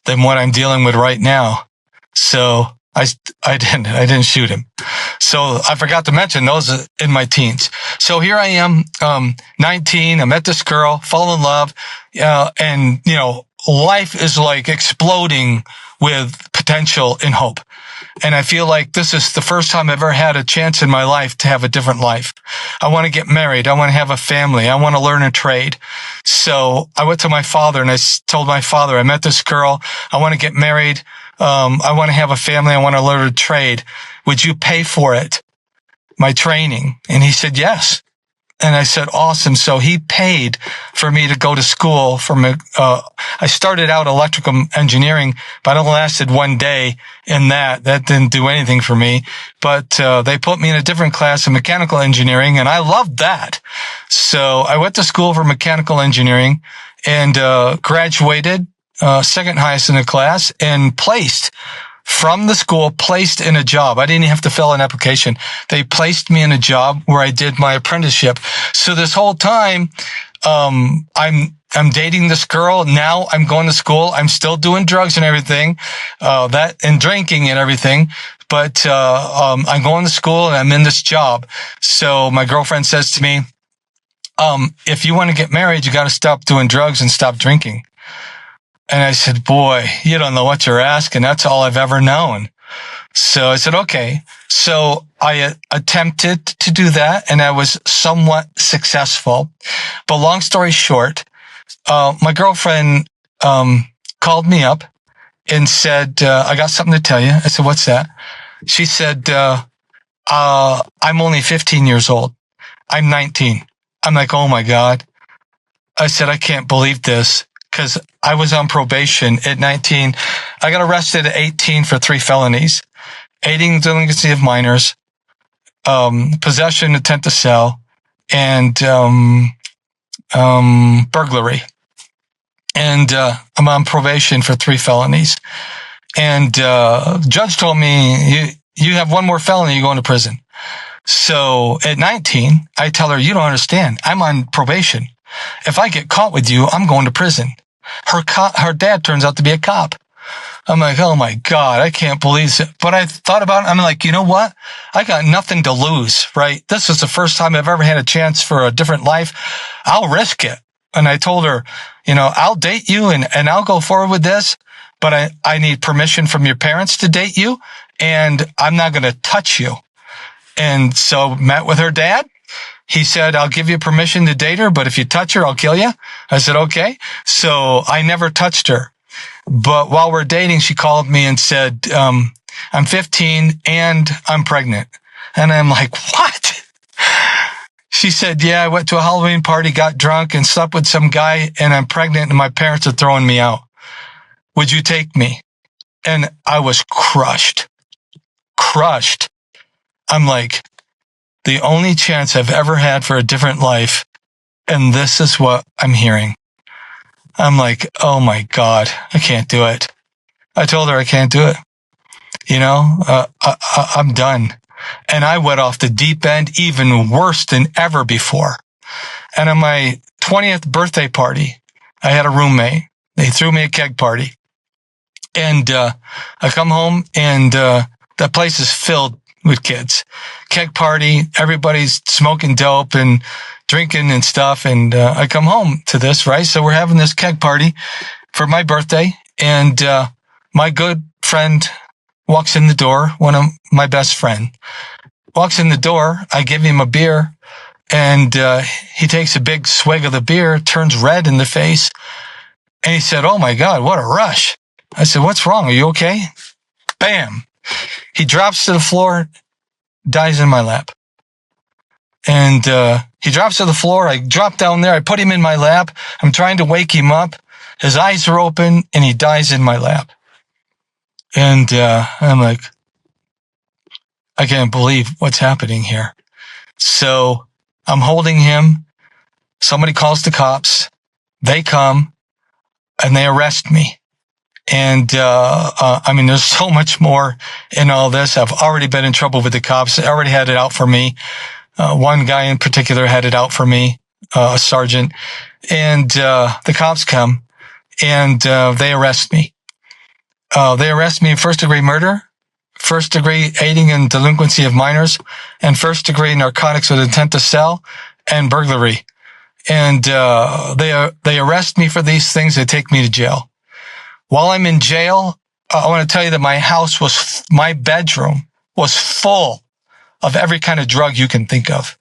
than what I'm dealing with right now. So I didn't shoot him. So I forgot to mention those in my teens. So here I am, 19. I met this girl, fall in love, and life is like exploding with potential and hope. And I feel like this is the first time I've ever had a chance in my life to have a different life. I want to get married. I want to have a family. I want to learn a trade. So I went to my father and I told my father, I met this girl. I want to get married. I want to have a family. I want to learn a trade. Would you pay for it? My training. And he said, yes. And I said, awesome. So he paid for me to go to school I started out electrical engineering, but it lasted one day in that. That didn't do anything for me. But, they put me in a different class of mechanical engineering and I loved that. So I went to school for mechanical engineering and, graduated, second highest in the class and placed in a job. I didn't have to fill an application. They placed me in a job where I did my apprenticeship. So this whole time, I'm dating this girl. Now I'm going to school. I'm still doing drugs and everything, and drinking and everything. But, I'm going to school and I'm in this job. So my girlfriend says to me, if you want to get married, you got to stop doing drugs and stop drinking. And I said, boy, you don't know what you're asking. That's all I've ever known. So I said, okay. So I attempted to do that and I was somewhat successful. But long story short, my girlfriend, called me up and said, I got something to tell you. I said, what's that? She said, I'm only 15 years old. I'm 19. I'm like, oh my God. I said, I can't believe this. Because I was on probation at 19. I got arrested at 18 for 3 felonies. Aiding delinquency of minors, possession, intent to sell, and burglary. And I'm on probation for 3 felonies. And judge told me, you have one more felony, you're going to prison. So at 19, I tell her, you don't understand. I'm on probation. If I get caught with you, I'm going to prison. Her dad turns out to be a cop. I'm like, oh my God, I can't believe it. But I thought about it. I'm like, you know what? I got nothing to lose, right? This is the first time I've ever had a chance for a different life. I'll risk it. And I told her, I'll date you and I'll go forward with this, but I need permission from your parents to date you and I'm not going to touch you. And so met with her dad. He said, I'll give you permission to date her, but if you touch her, I'll kill you. I said, okay. So I never touched her. But while we're dating, she called me and said, I'm 15 and I'm pregnant. And I'm like, what? She said, yeah, I went to a Halloween party, got drunk and slept with some guy and I'm pregnant and my parents are throwing me out. Would you take me? And I was crushed. I'm like, the only chance I've ever had for a different life. And this is what I'm hearing. I'm like, oh my God, I can't do it. I told her I can't do it. I'm done. And I went off the deep end even worse than ever before. And on my 20th birthday party, I had a roommate. They threw me a keg party. And I come home and that place is filled with kids. Keg party, everybody's smoking dope and drinking and stuff. And I come home to this, right? So we're having this keg party for my birthday. And my good friend walks in the door, one of my best friend. Walks in the door, I give him a beer, and he takes a big swig of the beer, turns red in the face, and he said, oh my God, what a rush. I said, what's wrong? Are you okay? Bam. He drops to the floor, dies in my lap. And he drops to the floor. I drop down there. I put him in my lap. I'm trying to wake him up. His eyes are open, and he dies in my lap. And I'm like, I can't believe what's happening here. So I'm holding him. Somebody calls the cops. They come, and they arrest me. And, there's so much more in all this. I've already been in trouble with the cops. They already had it out for me. One guy in particular had it out for me, a sergeant. And, the cops come. and they arrest me. They arrest me in first-degree murder, first-degree aiding and delinquency of minors, and first-degree narcotics with intent to sell, and burglary. And they arrest me for these things. They take me to jail. While I'm in jail, I want to tell you that my bedroom was full of every kind of drug you can think of.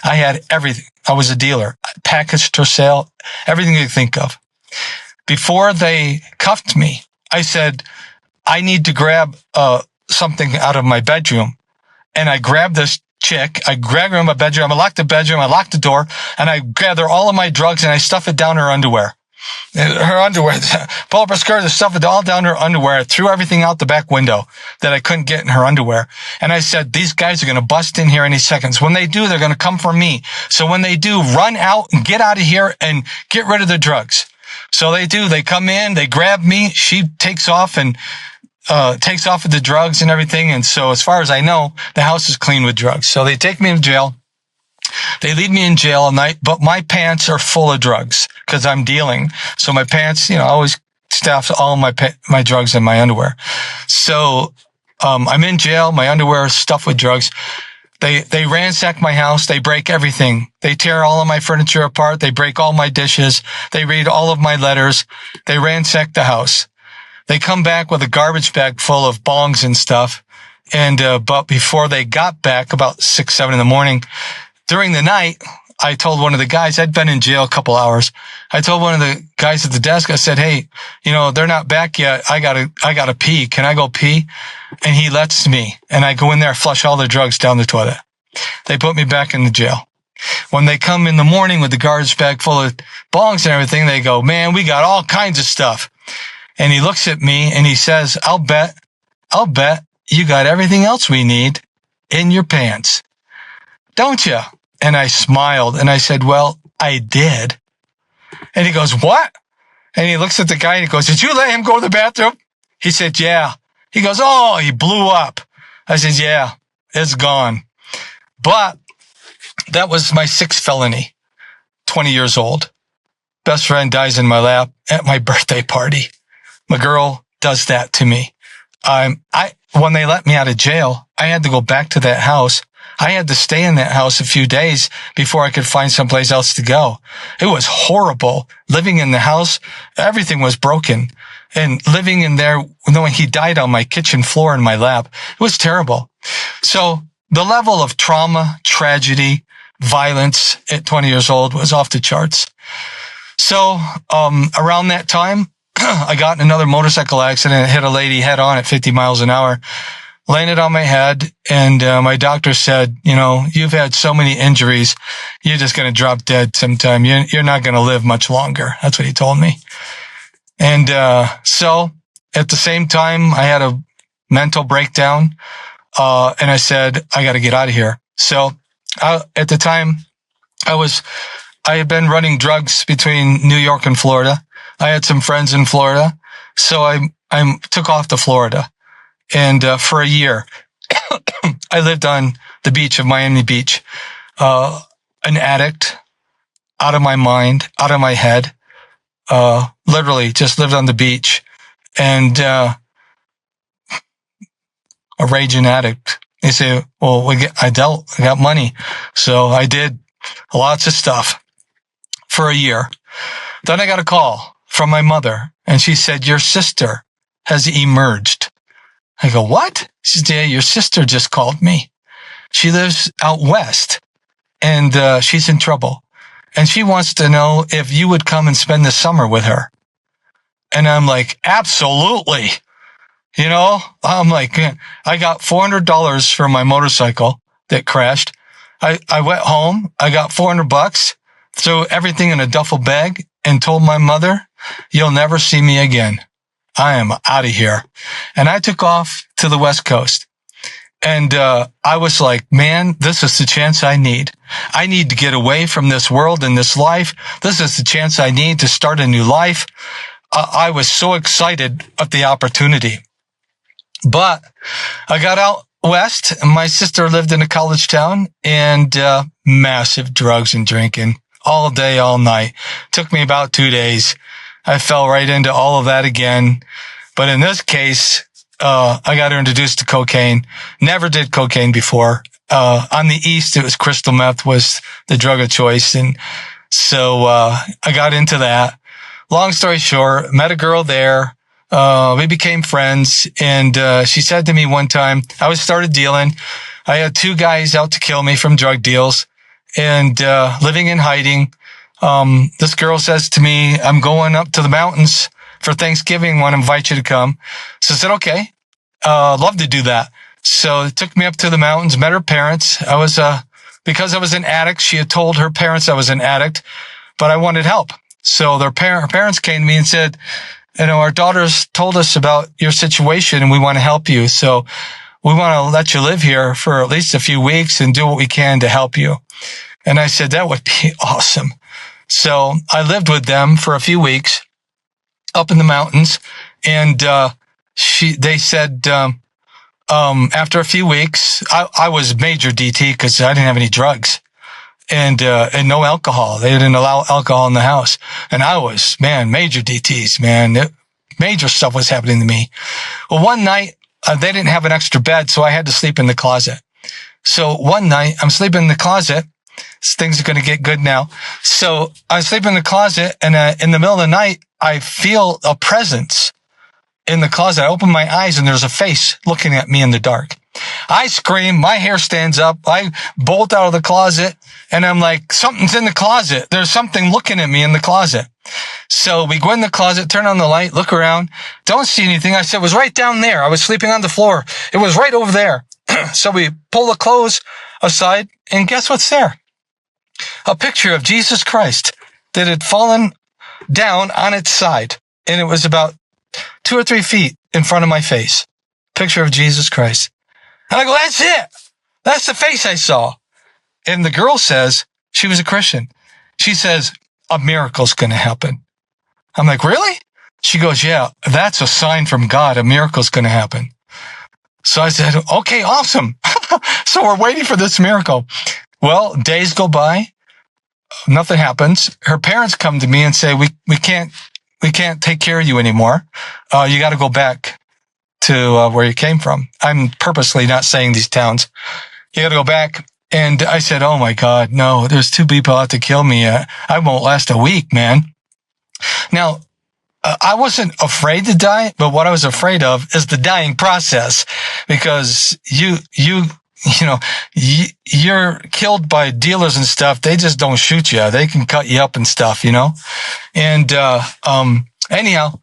I had everything. I was a dealer, packaged for sale, everything you think of. Before they cuffed me, I said, I need to grab something out of my bedroom. And I grabbed this chick. I grabbed her in my bedroom. I locked the bedroom. I locked the door. And I gathered all of my drugs and I stuffed it down her underwear. Her underwear. Pull up her skirt and stuff it all down her underwear. I threw everything out the back window that I couldn't get in her underwear. And I said, these guys are going to bust in here any seconds. When they do, they're going to come for me. So when they do, run out and get out of here and get rid of the drugs. So they do. They come in. They grab me. She takes off and takes off with the drugs and everything. And so as far as I know, the house is clean with drugs. So they take me to jail. They leave me in jail all night, but my pants are full of drugs because I'm dealing. So my pants, I always stuff all my drugs in my underwear. So I'm in jail. My underwear is stuffed with drugs. They ransack my house. They break everything. They tear all of my furniture apart. They break all my dishes. They read all of my letters. They ransack the house. They come back with a garbage bag full of bongs and stuff. And, but before they got back about 6, 7 in the morning, during the night, I told one of the guys, I'd been in jail a couple hours. I told one of the guys at the desk, I said, hey, they're not back yet. I gotta pee. Can I go pee? And he lets me. And I go in there, flush all the drugs down the toilet. They put me back in the jail. When they come in the morning with the garbage bag full of bongs and everything, they go, man, we got all kinds of stuff. And he looks at me and he says, I'll bet you got everything else we need in your pants. Don't you? And I smiled and I said, well, I did. And he goes, what? And he looks at the guy and he goes, did you let him go to the bathroom? He said, yeah. He goes, oh, he blew up. I said, yeah, it's gone. But that was my 6th felony, 20 years old. Best friend dies in my lap at my birthday party. My girl does that to me. When they let me out of jail, I had to go back to that house. I had to stay in that house a few days before I could find someplace else to go. It was horrible. Living in the house, everything was broken. And living in there, knowing he died on my kitchen floor in my lap, it was terrible. So the level of trauma, tragedy, violence at 20 years old was off the charts. So around that time, I got in another motorcycle accident and hit a lady head on at 50 miles an hour. Landed on my head, and my doctor said, you've had so many injuries, you're just going to drop dead sometime. You're not going to live much longer. That's what he told me. And so at the same time, I had a mental breakdown, and I said, I got to get out of here. So at the time, I had been running drugs between New York and Florida. I had some friends in Florida, so I took off to Florida. And for a year, I lived on the beach of Miami Beach, an addict, out of my mind, out of my head, literally just lived on the beach, and a raging addict. They say, well, I got money. So I did lots of stuff for a year. Then I got a call from my mother, and she said, your sister has emerged. I go, what? She said, yeah, your sister just called me. She lives out west, and she's in trouble. And she wants to know if you would come and spend the summer with her. And I'm like, absolutely. I'm like, I got $400 for my motorcycle that crashed. I went home. I got $400, threw everything in a duffel bag, and told my mother, you'll never see me again. I am out of here. And I took off to the West Coast. And I was like, man, this is the chance I need. I need to get away from this world and this life. This is the chance I need to start a new life. I was so excited at the opportunity. But I got out west, and my sister lived in a college town, and massive drugs and drinking all day, all night. Took me about 2 days. I fell right into all of that again. But in this case, I got introduced to cocaine. Never did cocaine before. On the East, it was crystal meth was the drug of choice. And so, I got into that. Long story short, met a girl there. We became friends, and she said to me one time, I was started dealing. I had 2 guys out to kill me from drug deals and living in hiding. This girl says to me, I'm going up to the mountains for Thanksgiving. Want to invite you to come. So I said, okay, love to do that. So it took me up to the mountains, met her parents. Because I was an addict, she had told her parents I was an addict, but I wanted help. So her parents came to me and said, our daughters told us about your situation and we want to help you. So we want to let you live here for at least a few weeks and do what we can to help you. And I said, that would be awesome. So I lived with them for a few weeks up in the mountains. And, they said, after a few weeks, I was major DT because I didn't have any drugs. And no alcohol. They didn't allow alcohol in the house. And I was, major DTs, major stuff was happening to me. Well, one night, they didn't have an extra bed, so I had to sleep in the closet. So one night, I'm sleeping in the closet. Things are going to get good now. So I sleep in the closet, and in the middle of the night, I feel a presence in the closet. I open my eyes, and there's a face looking at me in the dark. I scream, my hair stands up, I bolt out of the closet, and I'm like, something's in the closet. There's something looking at me in the closet. So we go in the closet, turn on the light, look around, don't see anything. I said, it was right down there. I was sleeping on the floor. It was right over there. So we pull the clothes aside, and guess what's there? A picture of Jesus Christ that had fallen down on its side, and it was about 2 or 3 feet in front of my face. Picture of Jesus Christ. And I go, that's it. That's the face I saw. And the girl says, she was a Christian. She says, a miracle's going to happen. I'm like, really? She goes, yeah, that's a sign from God. A miracle's going to happen. So I said, okay, awesome. So we're waiting for this miracle. Well, days go by. Nothing happens. Her parents come to me and say, we can't take care of you anymore. You got to go back to where you came from. I'm purposely not saying these towns. You got to go back. And I said, oh my God, no, there's 2 people out to kill me. I won't last a week, man. Now, I wasn't afraid to die, but what I was afraid of is the dying process, because you're killed by dealers and stuff. They just don't shoot you. They can cut you up and stuff, And, anyhow,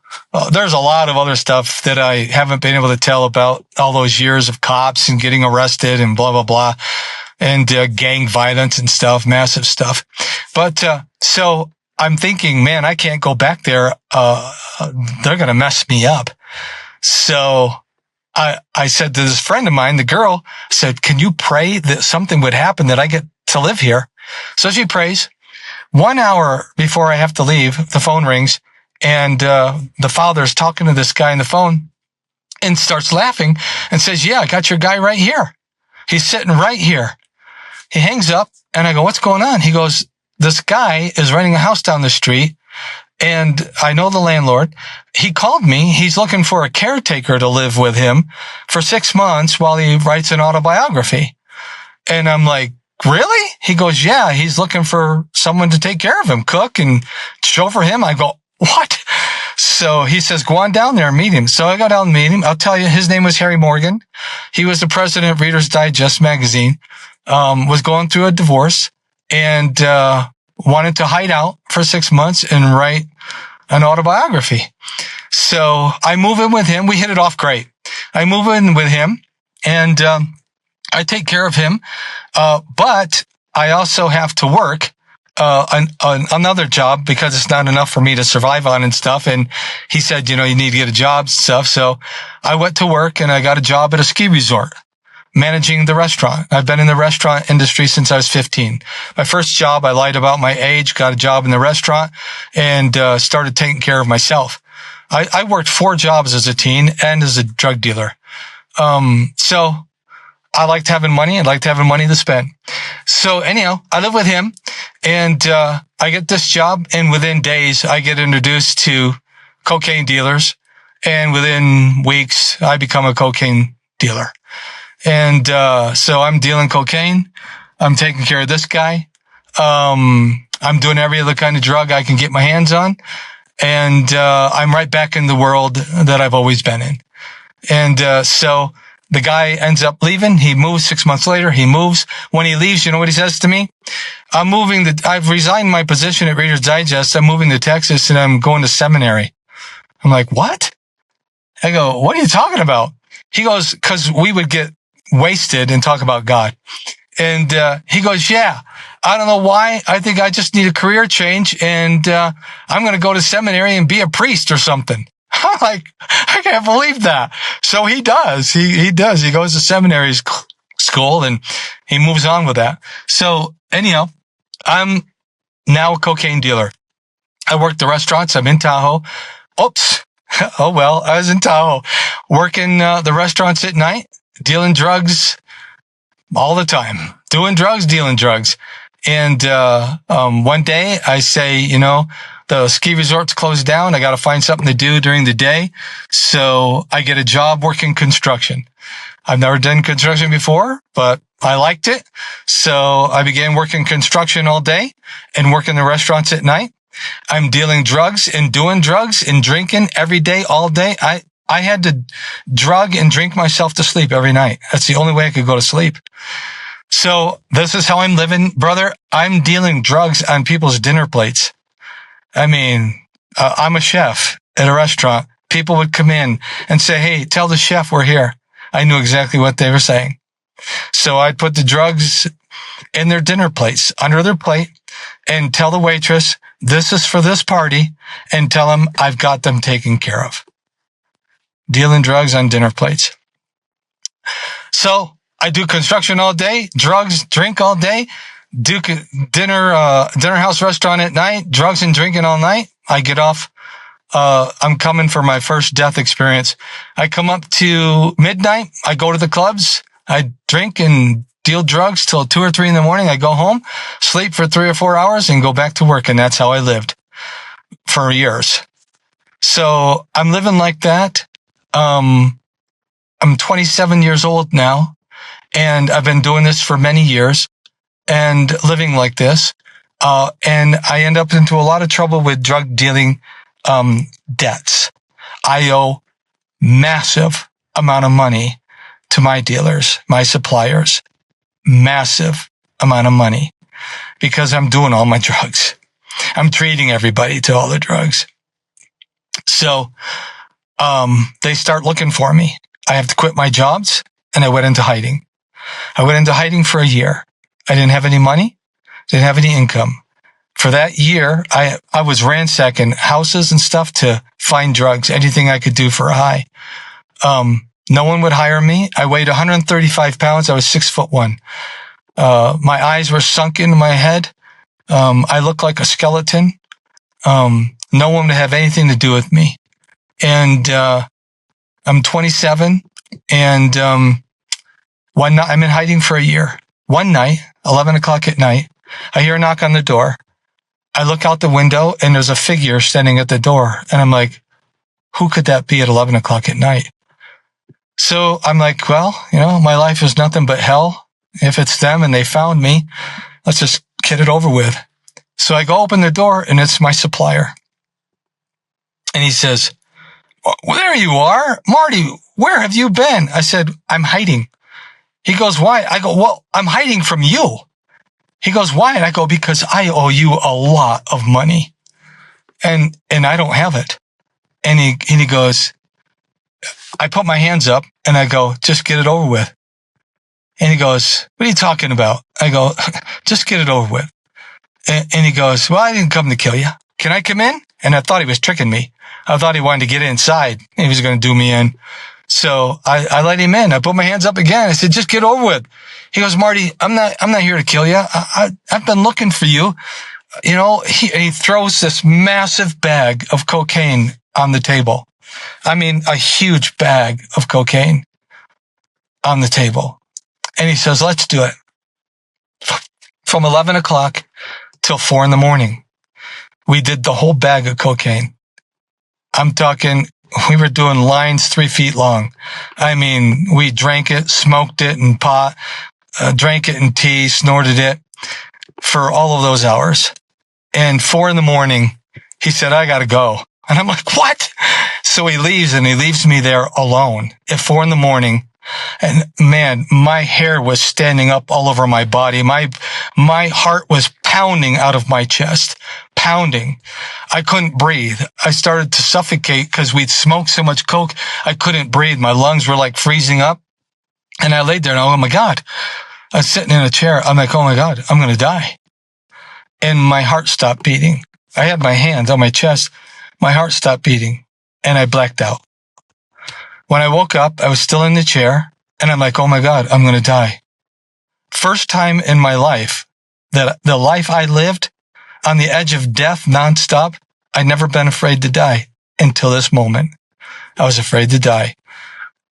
there's a lot of other stuff that I haven't been able to tell about all those years of cops and getting arrested and blah, blah, blah, and gang violence and stuff, massive stuff. But so I'm thinking, man, I can't go back there. They're going to mess me up. So I said to this friend of mine, the girl said, can you pray that something would happen that I get to live here? So she prays. 1 hour before I have to leave, the phone rings. And the father's talking to this guy on the phone and starts laughing and says, yeah, I got your guy right here. He's sitting right here. He hangs up, and I go, what's going on? He goes, this guy is renting a house down the street, and I know the landlord. He called me. He's looking for a caretaker to live with him for 6 months while he writes an autobiography. And I'm like, really? He goes, yeah, he's looking for someone to take care of him, cook and chauffeur him. I go, what? So he says, go on down there and meet him. So I go down and meet him. I'll tell you, his name was Harry Morgan. He was the president of Reader's Digest magazine, was going through a divorce, and wanted to hide out for 6 months and write an autobiography. So I move in with him. We hit it off great. I move in with him, and I take care of him. But I also have to work another job because it's not enough for me to survive on and stuff. And he said, you need to get a job and stuff. So I went to work, and I got a job at a ski resort, managing the restaurant. I've been in the restaurant industry since I was 15. My first job, I lied about my age, got a job in the restaurant, and started taking care of myself. I worked 4 jobs as a teen and as a drug dealer. So I liked having money. I liked having money to spend. So anyhow, I live with him, and I get this job, and within days, I get introduced to cocaine dealers. And within weeks, I become a cocaine dealer. And so I'm dealing cocaine. I'm taking care of this guy. I'm doing every other kind of drug I can get my hands on. And I'm right back in the world that I've always been in. And so the guy ends up leaving. He moves 6 months later. He moves. When he leaves, you know what he says to me? I've resigned my position at Reader's Digest. I'm moving to Texas, and I'm going to seminary. I'm like, what? I go, what are you talking about? He goes, because we would get wasted and talk about God. And he goes, yeah, I don't know why. I think I just need a career change, and I'm going to go to seminary and be a priest or something. I'm like, I can't believe that. So he does. He does. He goes to seminary school, and he moves on with that. So anyhow, I'm now a cocaine dealer. I work the restaurants. I'm in Tahoe. Oops. Oh, well, I was in Tahoe working the restaurants at night, dealing drugs all the time, doing drugs, dealing drugs. And one day I say, you know, the ski resort's closed down. I got to find something to do during the day. So I get a job working construction. I've never done construction before, but I liked it. So I began working construction all day and working the restaurants at night. I'm dealing drugs and doing drugs and drinking every day, all day. I had to drug and drink myself to sleep every night. That's the only way I could go to sleep. So this is how I'm living, brother. I'm dealing drugs on people's dinner plates. I mean, I'm a chef at a restaurant. People would come in and say, hey, tell the chef we're here. I knew exactly what they were saying. So I'd put the drugs in their dinner plates, under their plate, and tell the waitress, this is for this party, and tell them I've got them taken care of. Dealing drugs on dinner plates. So I do construction all day, drugs, drink all day, do dinner house restaurant at night, drugs and drinking all night. I get off. I'm coming for my first death experience. I come up to midnight. I go to the clubs. I drink and deal drugs till 2 or 3 in the morning. I go home, sleep for 3 or 4 hours, and go back to work. And that's how I lived for years. So I'm living like that. I'm 27 years old now, and I've been doing this for many years and living like this. And I end up into a lot of trouble with drug dealing debts. I owe massive amount of money to my dealers, my suppliers. Massive amount of money because I'm doing all my drugs. I'm treating everybody to all the drugs. So they start looking for me. I have to quit my jobs, and I went into hiding. I went into hiding for a year. I didn't have any money, didn't have any income. For that year, I was ransacking houses and stuff to find drugs, anything I could do for a high. No one would hire me. I weighed 135 pounds. I was 6'1". My eyes were sunk into my head. I looked like a skeleton. No one would have anything to do with me. And I'm 27, and one night I'm in hiding for a year. One night, 11 o'clock at night, I hear a knock on the door. I look out the window, and there's a figure standing at the door, and I'm like, who could that be at 11 o'clock at night? So I'm like, well, you know, my life is nothing but hell. If it's them and they found me, let's just get it over with. So I go open the door, and it's my supplier. And he says, well, there you are. Marty, where have you been? I said, I'm hiding. He goes, why? I go, well, I'm hiding from you. He goes, why? And I go, because I owe you a lot of money, and I don't have it. And he goes, I put my hands up and I go, just get it over with. And he goes, what are you talking about? I go, just get it over with. And he goes, well, I didn't come to kill you. Can I come in? And I thought he was tricking me. I thought he wanted to get inside. He was going to do me in. So I let him in. I put my hands up again. I said, just get over with. He goes, Marty, I'm not here to kill you. I've been looking for you. You know, he throws this massive bag of cocaine on the table. I mean, a huge bag of cocaine on the table. And he says, let's do it. From 11 o'clock till 4 in the morning. We did the whole bag of cocaine. I'm talking, we were doing lines 3 feet long. I mean, we drank it, smoked it in pot, drank it in tea, snorted it for all of those hours. And 4 a.m, he said, I got to go. And I'm like, what? So he leaves, and he leaves me there alone at 4 a.m. And man, my hair was standing up all over my body. My heart was pounding out of my chest, pounding. I couldn't breathe. I started to suffocate because we'd smoked so much coke. I couldn't breathe. My lungs were like freezing up. And I laid there and oh my God, I was sitting in a chair. I'm like, oh my God, I'm going to die. And my heart stopped beating. I had my hands on my chest. My heart stopped beating and I blacked out. When I woke up, I was still in the chair and I'm like, oh my God, I'm going to die. First time in my life that the life I lived on the edge of death nonstop, I'd never been afraid to die until this moment. I was afraid to die.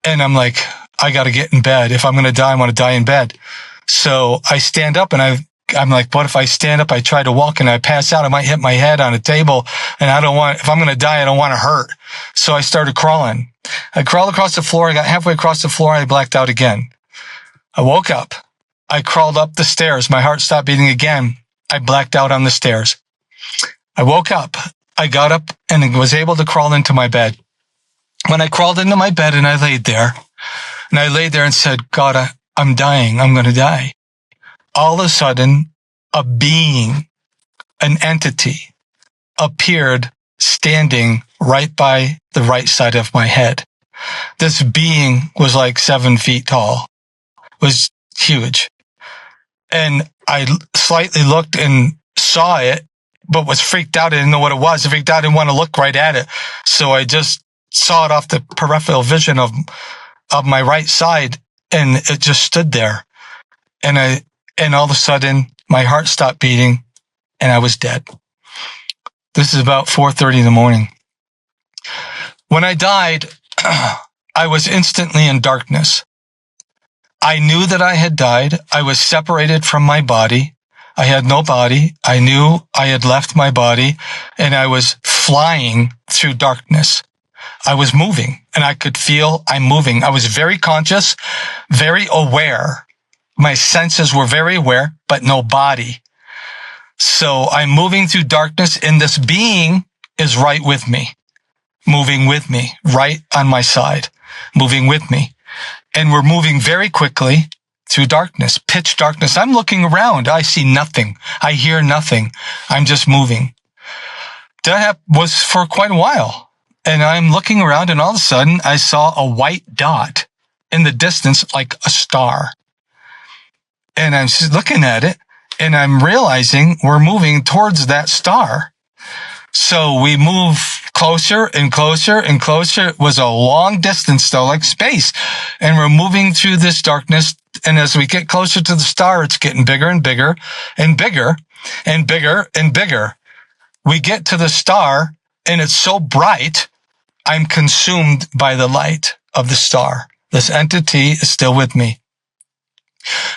And I'm like, I got to get in bed. If I'm going to die, I want to die in bed. So I stand up and I'm like, what if I stand up? I try to walk and I pass out. I might hit my head on a table and if I'm going to die, I don't want to hurt. So I started crawling. I crawled across the floor. I got halfway across the floor. I blacked out again. I woke up. I crawled up the stairs. My heart stopped beating again. I blacked out on the stairs. I woke up. I got up and was able to crawl into my bed. When I crawled into my bed and I laid there and said, God, I'm dying. I'm going to die. All of a sudden, a being, an entity appeared standing right by the right side of my head. This being was like 7 feet tall, was huge. And I slightly looked and saw it, but was freaked out. I didn't know what it was. I freaked out. I didn't want to look right at it. So I just saw it off the peripheral vision of my right side. And it just stood there. And all of a sudden my heart stopped beating and I was dead. This is about 4:30 in the morning. When I died, I was instantly in darkness. I knew that I had died. I was separated from my body. I had no body. I knew I had left my body and I was flying through darkness. I was moving and I could feel I'm moving. I was very conscious, very aware. My senses were very aware, but no body. So I'm moving through darkness and this being is right with me, moving with me, right on my side, moving with me. And we're moving very quickly through darkness, pitch darkness. I'm looking around. I see nothing. I hear nothing. I'm just moving. That was for quite a while. And I'm looking around and all of a sudden I saw a white dot in the distance, like a star. And I'm looking at it and I'm realizing we're moving towards that star. So we move closer and closer and closer. It was a long distance though, like space. And we're moving through this darkness. And as we get closer to the star, it's getting bigger and bigger and bigger and bigger and bigger. We get to the star and it's so bright, I'm consumed by the light of the star. This entity is still with me.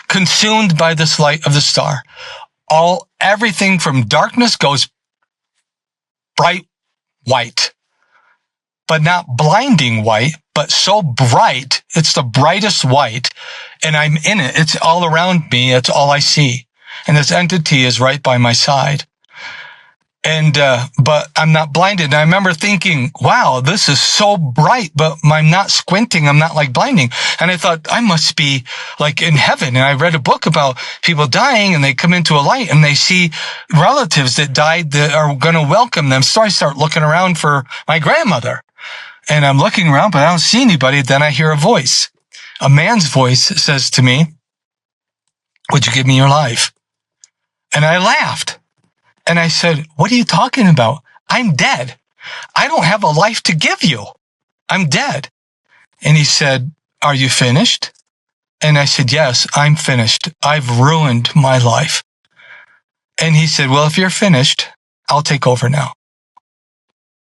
Consumed by this light of the star. Everything from darkness goes bright white, but not blinding white, but so bright. It's the brightest white and I'm in it. It's all around me. It's all I see. And this entity is right by my side. And, but I'm not blinded. And I remember thinking, wow, this is so bright, but I'm not squinting. I'm not like blinding. And I thought I must be like in heaven. And I read a book about people dying and they come into a light and they see relatives that died that are going to welcome them. So I start looking around for my grandmother and I'm looking around, but I don't see anybody. Then I hear a voice. A man's voice says to me, would you give me your life? And I laughed. And I said, what are you talking about? I'm dead. I don't have a life to give you. I'm dead. And he said, are you finished? And I said, yes, I'm finished. I've ruined my life. And he said, well, if you're finished, I'll take over now.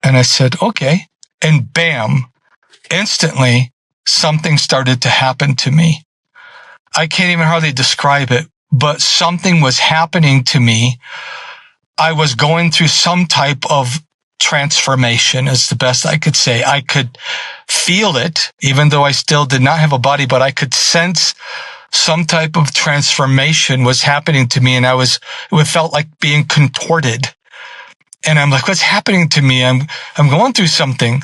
And I said, okay. And bam, instantly something started to happen to me. I can't even hardly describe it, but something was happening to me. I was going through some type of transformation is the best I could say. I could feel it, even though I still did not have a body, but I could sense some type of transformation was happening to me. And it felt like being contorted. And I'm like, what's happening to me? I'm going through something.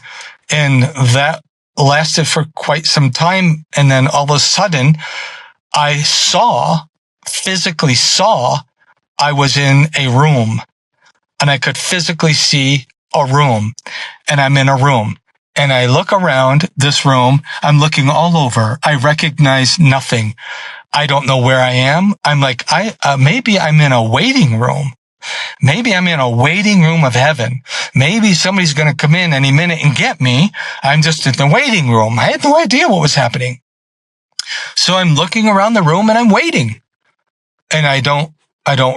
And that lasted for quite some time. And then all of a sudden I physically saw I was in a room, and I could physically see a room, and I'm in a room, and I look around this room. I'm looking all over. I recognize nothing. I don't know where I am. I'm like, maybe I'm in a waiting room. Maybe I'm in a waiting room of heaven. Maybe somebody's going to come in any minute and get me. I'm just in the waiting room. I had no idea what was happening. So I'm looking around the room and I'm waiting, and I don't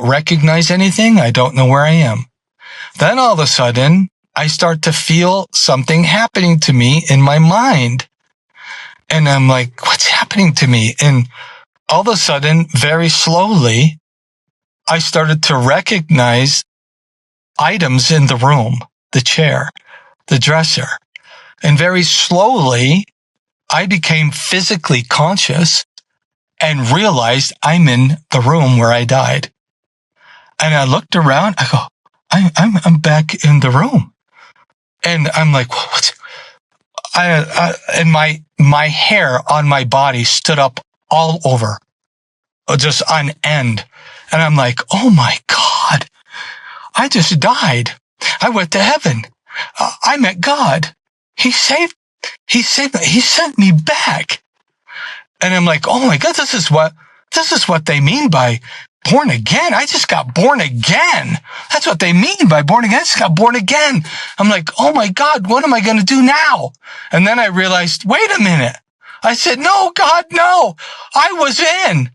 recognize anything. I don't know where I am. Then all of a sudden, I start to feel something happening to me in my mind. And I'm like, what's happening to me? And all of a sudden, very slowly, I started to recognize items in the room, the chair, the dresser. And very slowly, I became physically conscious and realized I'm in the room where I died. And I looked around, I go, I'm back in the room. And I'm like, what? And my hair on my body stood up all over, just on end. And I'm like, oh my God, I just died. I went to heaven. I met God. He saved me. He sent me back. And I'm like, oh my God, this is what they mean by born again. I just got born again. That's what they mean by born again. I just got born again. I'm like, oh my God, what am I going to do now? And then I realized, wait a minute. I said, no, God, no. I was in.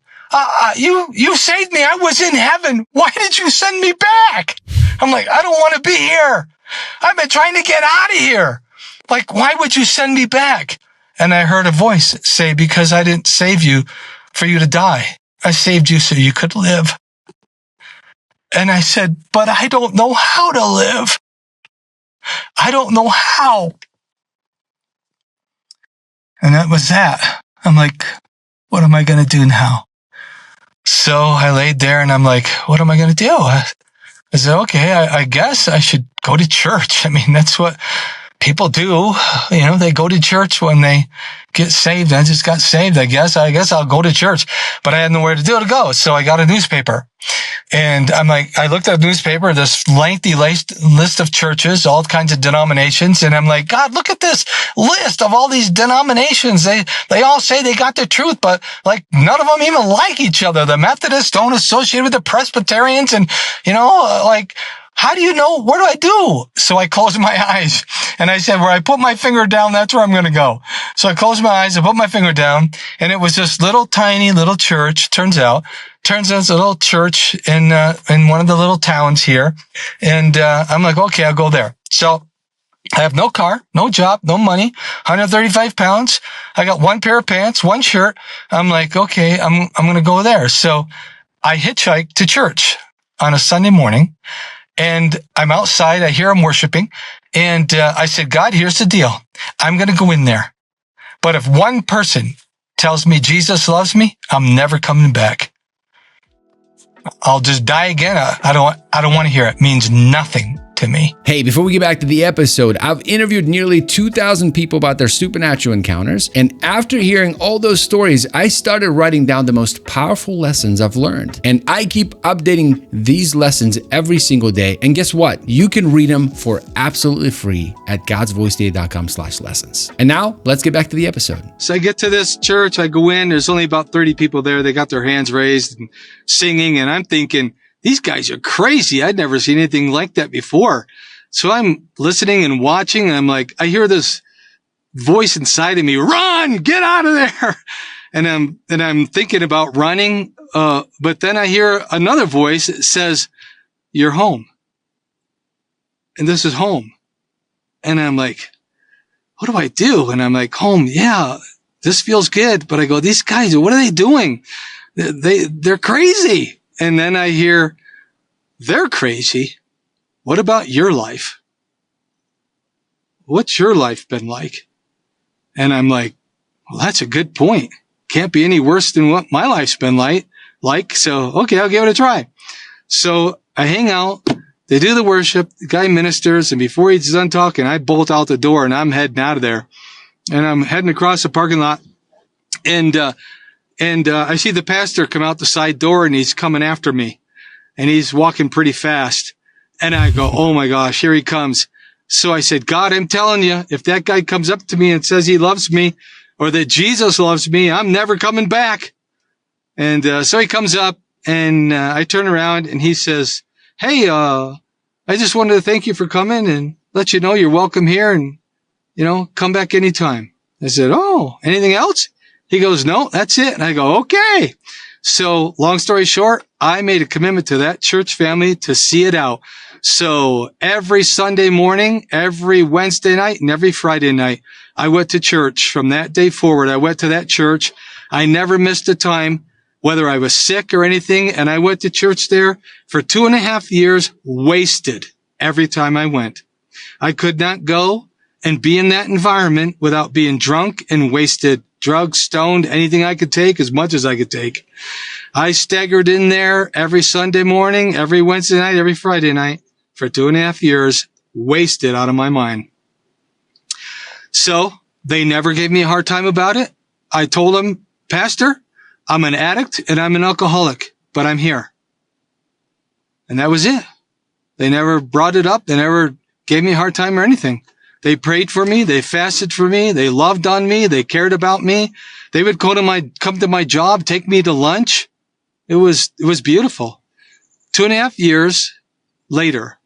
You saved me. I was in heaven. Why did you send me back? I'm like, I don't want to be here. I've been trying to get out of here. Like, why would you send me back? And I heard a voice say, because I didn't save you for you to die. I saved you so you could live. And I said, but I don't know how to live. I don't know how. And that was that. I'm like, what am I going to do now? So I laid there and I'm like, what am I going to do? I said, okay, I guess I should go to church. I mean, that's what people do. You know, they go to church when they get saved. I just got saved. I guess I'll go to church, but I had nowhere to go. So I got a newspaper, and I'm like, I looked at the newspaper, this lengthy list of churches, all kinds of denominations. And I'm like, God, look at this list of all these denominations. They all say they got the truth, but like none of them even like each other. The Methodists don't associate with the Presbyterians, and like, how do you know? What do I do? So I closed my eyes and I said, where I put my finger down, that's where I'm going to go. So I closed my eyes, I put my finger down, and it was this tiny little church. Turns out it's a little church in one of the little towns here. And, I'm like, okay, I'll go there. So I have no car, no job, no money, 135 pounds. I got one pair of pants, one shirt. I'm like, okay, I'm going to go there. So I hitchhiked to church on a Sunday morning. And I'm outside. I hear him worshiping. And I said, God, here's the deal. I'm going to go in there. But if one person tells me Jesus loves me, I'm never coming back. I'll just die again. I don't want to hear it. It means nothing to me. Hey, before we get back to the episode, I've interviewed nearly 2,000 people about their supernatural encounters. And after hearing all those stories, I started writing down the most powerful lessons I've learned. And I keep updating these lessons every single day. And guess what? You can read them for absolutely free at godsvoiceday.com/lessons. And now let's get back to the episode. So I get to this church, I go in, there's only about 30 people there. They got their hands raised and singing. And I'm thinking, these guys are crazy. I'd never seen anything like that before. So I'm listening and watching, and I'm like, I hear this voice inside of me, run, get out of there. And I'm thinking about running. But then I hear another voice that says, you're home. And this is home. And I'm like, what do I do? And I'm like, home. Yeah, this feels good. But I go, these guys, what are they doing? They're crazy. And then I hear they're crazy. What about your life? What's your life been like? And I'm like, well, that's a good point. Can't be any worse than what my life's been like. So, okay, I'll give it a try. So I hang out. They do the worship. The guy ministers. And before he's done talking, I bolt out the door and I'm heading out of there. And I'm heading across the parking lot. And I see the pastor come out the side door and he's coming after me. And he's walking pretty fast. And I go, oh my gosh, here he comes. So I said, God, I'm telling you, if that guy comes up to me and says he loves me or that Jesus loves me, I'm never coming back. And so he comes up and I turn around and he says, hey, I just wanted to thank you for coming and let you know you're welcome here and, come back anytime. I said, oh, anything else? He goes, no, that's it. And I go, okay. So long story short, I made a commitment to that church family to see it out. So every Sunday morning, every Wednesday night, and every Friday night, I went to church. From that day forward, I went to that church. I never missed a time, whether I was sick or anything. And I went to church there for 2.5 years, wasted every time I went. I could not go and be in that environment without being drunk and wasted. Drugs, stoned, anything I could take, as much as I could take. I staggered in there every Sunday morning, every Wednesday night, every Friday night for 2.5 years, wasted out of my mind. So they never gave me a hard time about it. I told them, Pastor, I'm an addict and I'm an alcoholic, but I'm here. And that was it. They never brought it up. They never gave me a hard time or anything. They prayed for me. They fasted for me. They loved on me. They cared about me. They would come to my job, take me to lunch. It was beautiful. 2.5 years later,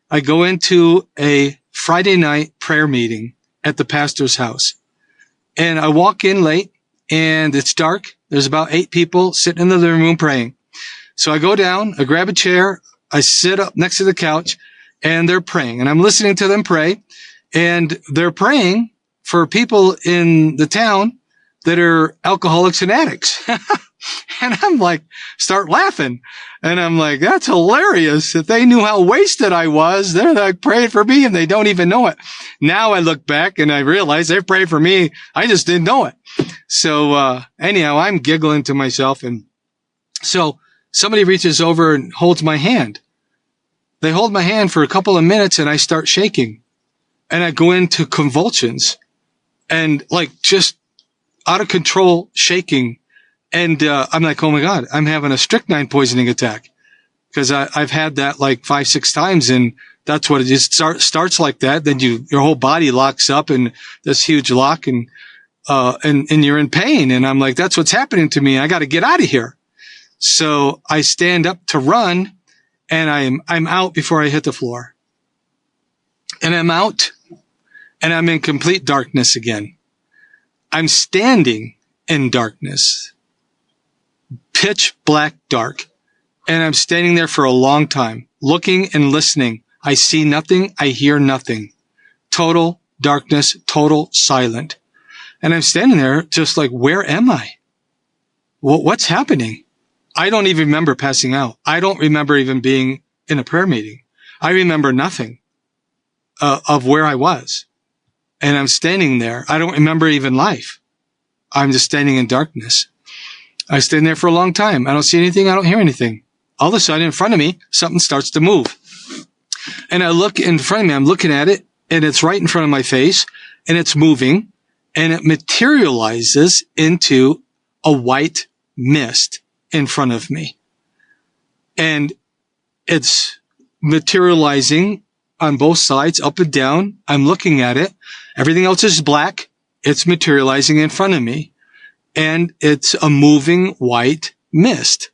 I go into a Friday night prayer meeting at the pastor's house. And I walk in late and it's dark. There's about 8 people sitting in the living room praying. So I go down, I grab a chair, I sit up next to the couch and they're praying and I'm listening to them pray. And they're praying for people in the town that are alcoholics and addicts. And I'm like, start laughing. And I'm like, that's hilarious. If they knew how wasted I was, they're like praying for me and they don't even know it. Now I look back and I realize they prayed for me. I just didn't know it. So, anyhow, I'm giggling to myself. And so somebody reaches over and holds my hand. They hold my hand for a couple of minutes and I start shaking. And I go into convulsions and like just out of control shaking. And, I'm like, oh my God, I'm having a strychnine poisoning attack because I've had that like 5-6 times. And that's what it is. Starts like that. Then your whole body locks up in this huge lock and you're in pain. And I'm like, that's what's happening to me. I got to get out of here. So I stand up to run and I'm out before I hit the floor. And I'm out. And I'm in complete darkness again. I'm standing in darkness, pitch black dark. And I'm standing there for a long time, looking and listening. I see nothing. I hear nothing. Total darkness, total silent. And I'm standing there just like, where am I? What's happening? I don't even remember passing out. I don't remember even being in a prayer meeting. I remember nothing of where I was. And I'm standing there. I don't remember even life. I'm just standing in darkness. I stand there for a long time. I don't see anything. I don't hear anything. All of a sudden, in front of me, something starts to move. And I look in front of me. I'm looking at it, and it's right in front of my face, and it's moving, and it materializes into a white mist in front of me. And it's materializing on both sides, up and down. I'm looking at it. Everything else is black. It's materializing in front of me. And it's a moving white mist.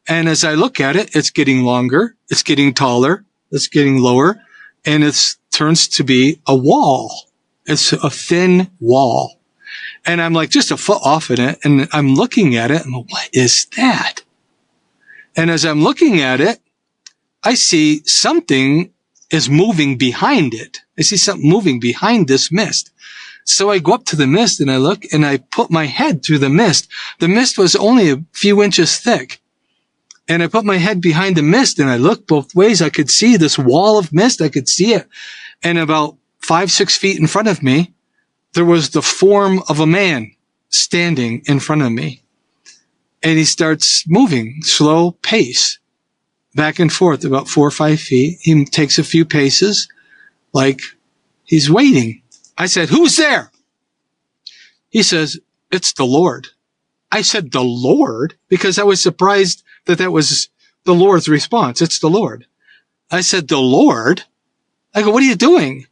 And as I look at it, it's getting longer. It's getting taller. It's getting lower. And it turns to be a wall. It's a thin wall. And I'm like just a foot off in it. And I'm looking at it. I'm like, what is that? And as I'm looking at it, I see something is moving behind it. I see something moving behind this mist. So I go up to the mist and I look and I put my head through the mist. The mist was only a few inches thick. And I put my head behind the mist and I looked both ways. I could see this wall of mist. I could see it. And about 5-6 feet in front of me, there was the form of a man standing in front of me. And he starts moving, slow pace, back and forth about 4 or 5 feet. He takes a few paces, like he's waiting. I said, "Who's there?" He says, "It's the Lord." I said, "The Lord?" Because I was surprised that was the Lord's response. "It's the Lord." I said, "The Lord?" I go, "What are you doing?"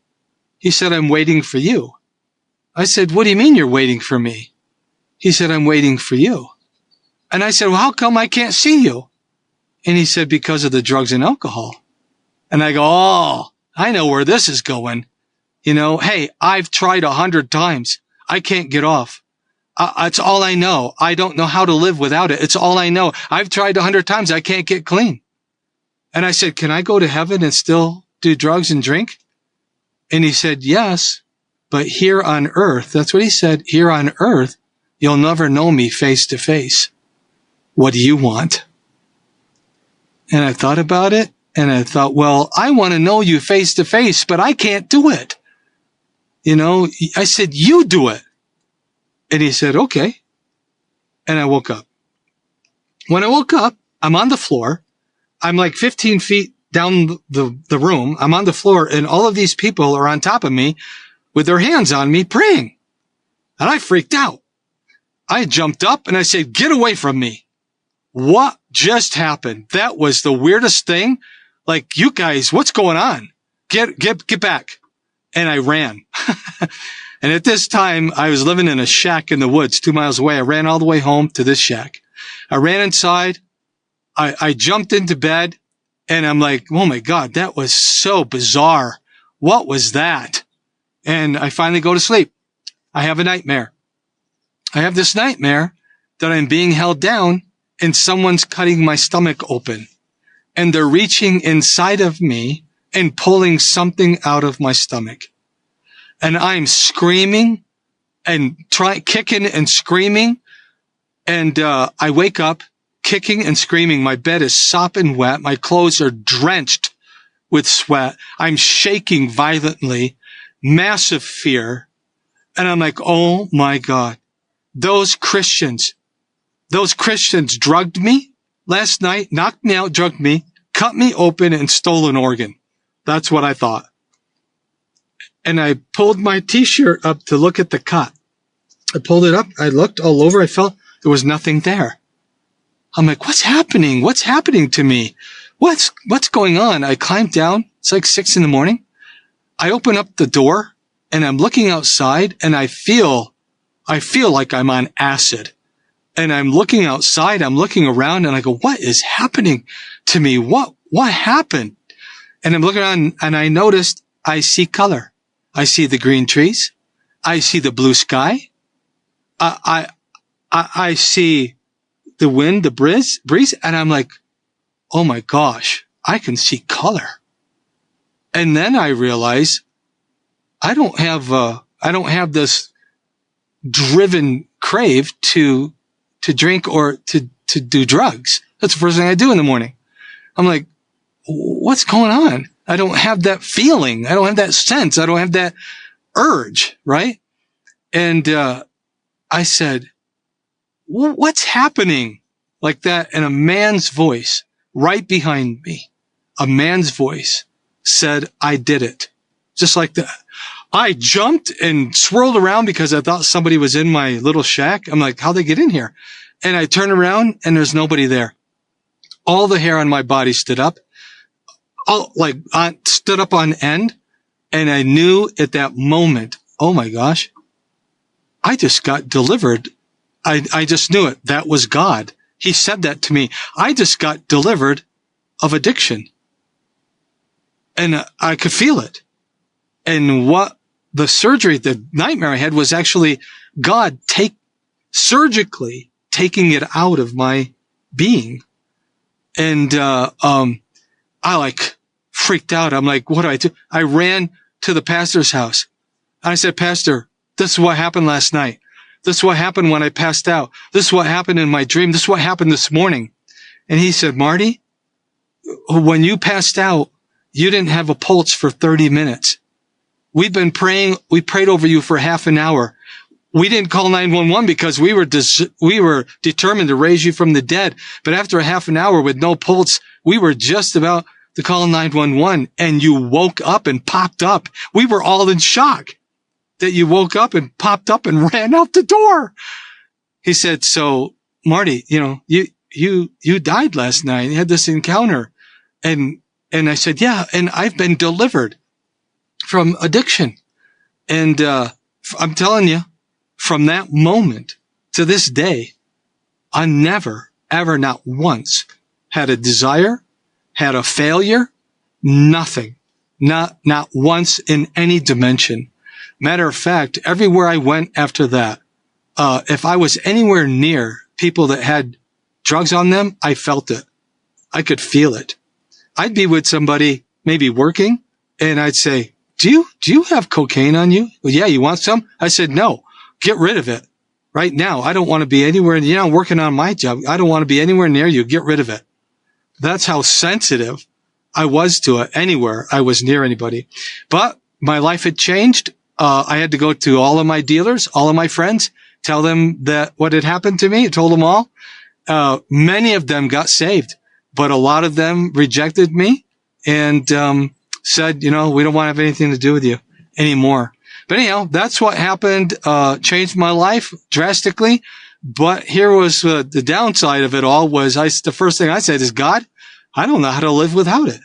He said, "I'm waiting for you." I said, "What do you mean you're waiting for me?" He said, "I'm waiting for you." And I said, "Well, how come I can't see you?" And he said, "Because of the drugs and alcohol." And I go, "Oh, I know where this is going. Hey, I've tried 100 times. I can't get off. It's all I know. I don't know how to live without it. It's all I know. I've tried 100 times. I can't get clean." And I said, "Can I go to heaven and still do drugs and drink?" And he said, "Yes, but here on earth," that's what he said, "here on earth, you'll never know me face to face. What do you want?" And I thought about it, and I thought, well, I want to know you face to face, but I can't do it. I said, "You do it." And he said, "Okay." And I woke up. When I woke up, I'm on the floor. I'm like 15 feet down the room. I'm on the floor, and all of these people are on top of me with their hands on me praying. And I freaked out. I jumped up and I said, "Get away from me." What just happened? That was the weirdest thing. Like, you guys, what's going on? Get back. And I ran. And at this time, I was living in a shack in the woods 2 miles away. I ran all the way home to this shack. I ran inside. I jumped into bed, and I'm like, oh my God, that was so bizarre. What was that? And I finally go to sleep. I have a nightmare. I have this nightmare that I'm being held down and someone's cutting my stomach open, and they're reaching inside of me and pulling something out of my stomach. And I'm screaming and kicking and screaming. And I wake up kicking and screaming. My bed is sopping wet. My clothes are drenched with sweat. I'm shaking violently, massive fear. And I'm like, oh my God, those Christians drugged me last night, knocked me out, drugged me, cut me open, and stole an organ. That's what I thought. And I pulled my t-shirt up to look at the cut. I pulled it up. I looked all over. I felt there was nothing there. I'm like, what's happening? What's happening to me? What's going on? I climbed down. It's like 6 a.m. I open up the door and I'm looking outside, and I feel like I'm on acid. And I'm looking outside. I'm looking around, and I go, what is happening to me? What happened? And I'm looking around, and I noticed I see color. I see the green trees. I see the blue sky. I see the wind, the breeze, and I'm like, oh my gosh, I can see color. And then I realize I don't have this driven crave to drink or to do drugs. That's the first thing I do in the morning. I'm like, what's going on? I don't have that feeling. I don't have that sense. I don't have that urge, right? And I said, what's happening? Like that. And a man's voice right behind me, a man's voice said, I did it. Just like that. I jumped and swirled around because I thought somebody was in my little shack. I'm like, how'd they get in here? And I turn around and there's nobody there. All the hair on my body stood up, stood up on end. And I knew at that moment, oh my gosh, I just got delivered. I just knew it. That was God. He said that to me. I just got delivered of addiction. And I could feel it. And what the surgery, the nightmare I had was actually God surgically taking it out of my being. And, I freaked out. I'm like, what do I do? I ran to the pastor's house. I said, Pastor, this is what happened last night. This is what happened when I passed out. This is what happened in my dream. This is what happened this morning. And he said, Marty, when you passed out, you didn't have a pulse for 30 minutes. We've been praying. We prayed over you for half an hour. We didn't call 911 because we were determined to raise you from the dead. But after a half an hour with no pulse, we were just about to call 911, and you woke up and popped up. We were all in shock that you woke up and popped up and ran out the door. He said, so Marty, you died last night. You had this encounter. And I said, yeah, and I've been delivered from addiction. And, I'm telling you, from that moment to this day, I never, ever, not once had a desire, had a failure, nothing, not once in any dimension. Matter of fact, everywhere I went after that, if I was anywhere near people that had drugs on them, I felt it. I could feel it. I'd be with somebody, maybe working, and I'd say, do you have cocaine on you? Well, yeah, you want some? I said, no, get rid of it right now. I don't want to be anywhere. I'm working on my job. I don't want to be anywhere near you. Get rid of it. That's how sensitive I was to it anywhere I was near anybody. But my life had changed. I had to go to all of my dealers, all of my friends, tell them that what had happened to me. I told them all. Many of them got saved, but a lot of them rejected me and said, we don't want to have anything to do with you anymore. But anyhow, that's what happened. Changed my life drastically. But here was the downside of it all was the first thing I said is, God, I don't know how to live without it.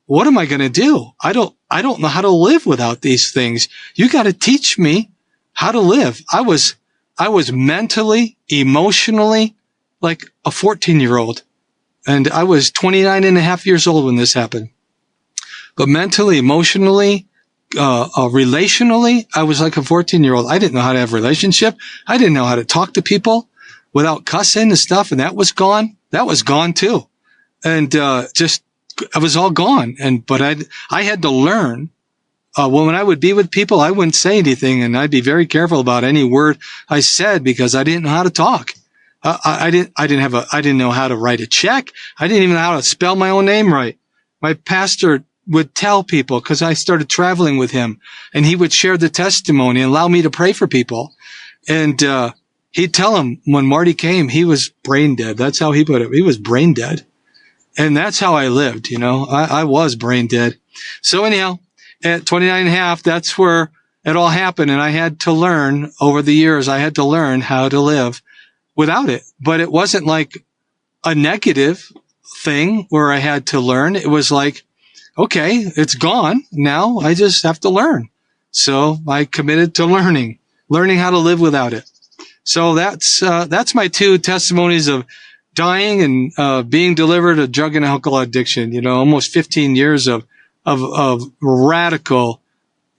What am I going to do? I don't know how to live without these things. You got to teach me how to live. I was mentally, emotionally like a 14-year-old, and I was 29 and a half years old when this happened. But mentally, emotionally, relationally, I was like a 14-year-old. I didn't know how to have a relationship. I didn't know how to talk to people without cussing and stuff. And that was gone. That was gone too. And, I was all gone. But I had to learn, when I would be with people, I wouldn't say anything, and I'd be very careful about any word I said because I didn't know how to talk. I didn't know how to write a check. I didn't even know how to spell my own name right. My pastor would tell people, because I started traveling with him, and he would share the testimony and allow me to pray for people. And he'd tell them when Marty came, he was brain dead. That's how he put it. He was brain dead. And that's how I lived, I was brain dead. So anyhow, at 29 and a half, that's where it all happened. And I had to learn over the years, I had to learn how to live without it. But it wasn't like a negative thing where I had to learn. It was like, okay, it's gone. Now I just have to learn. So I committed to learning how to live without it. So that's my two testimonies of dying and being delivered of drug and alcohol addiction. Almost 15 years of radical,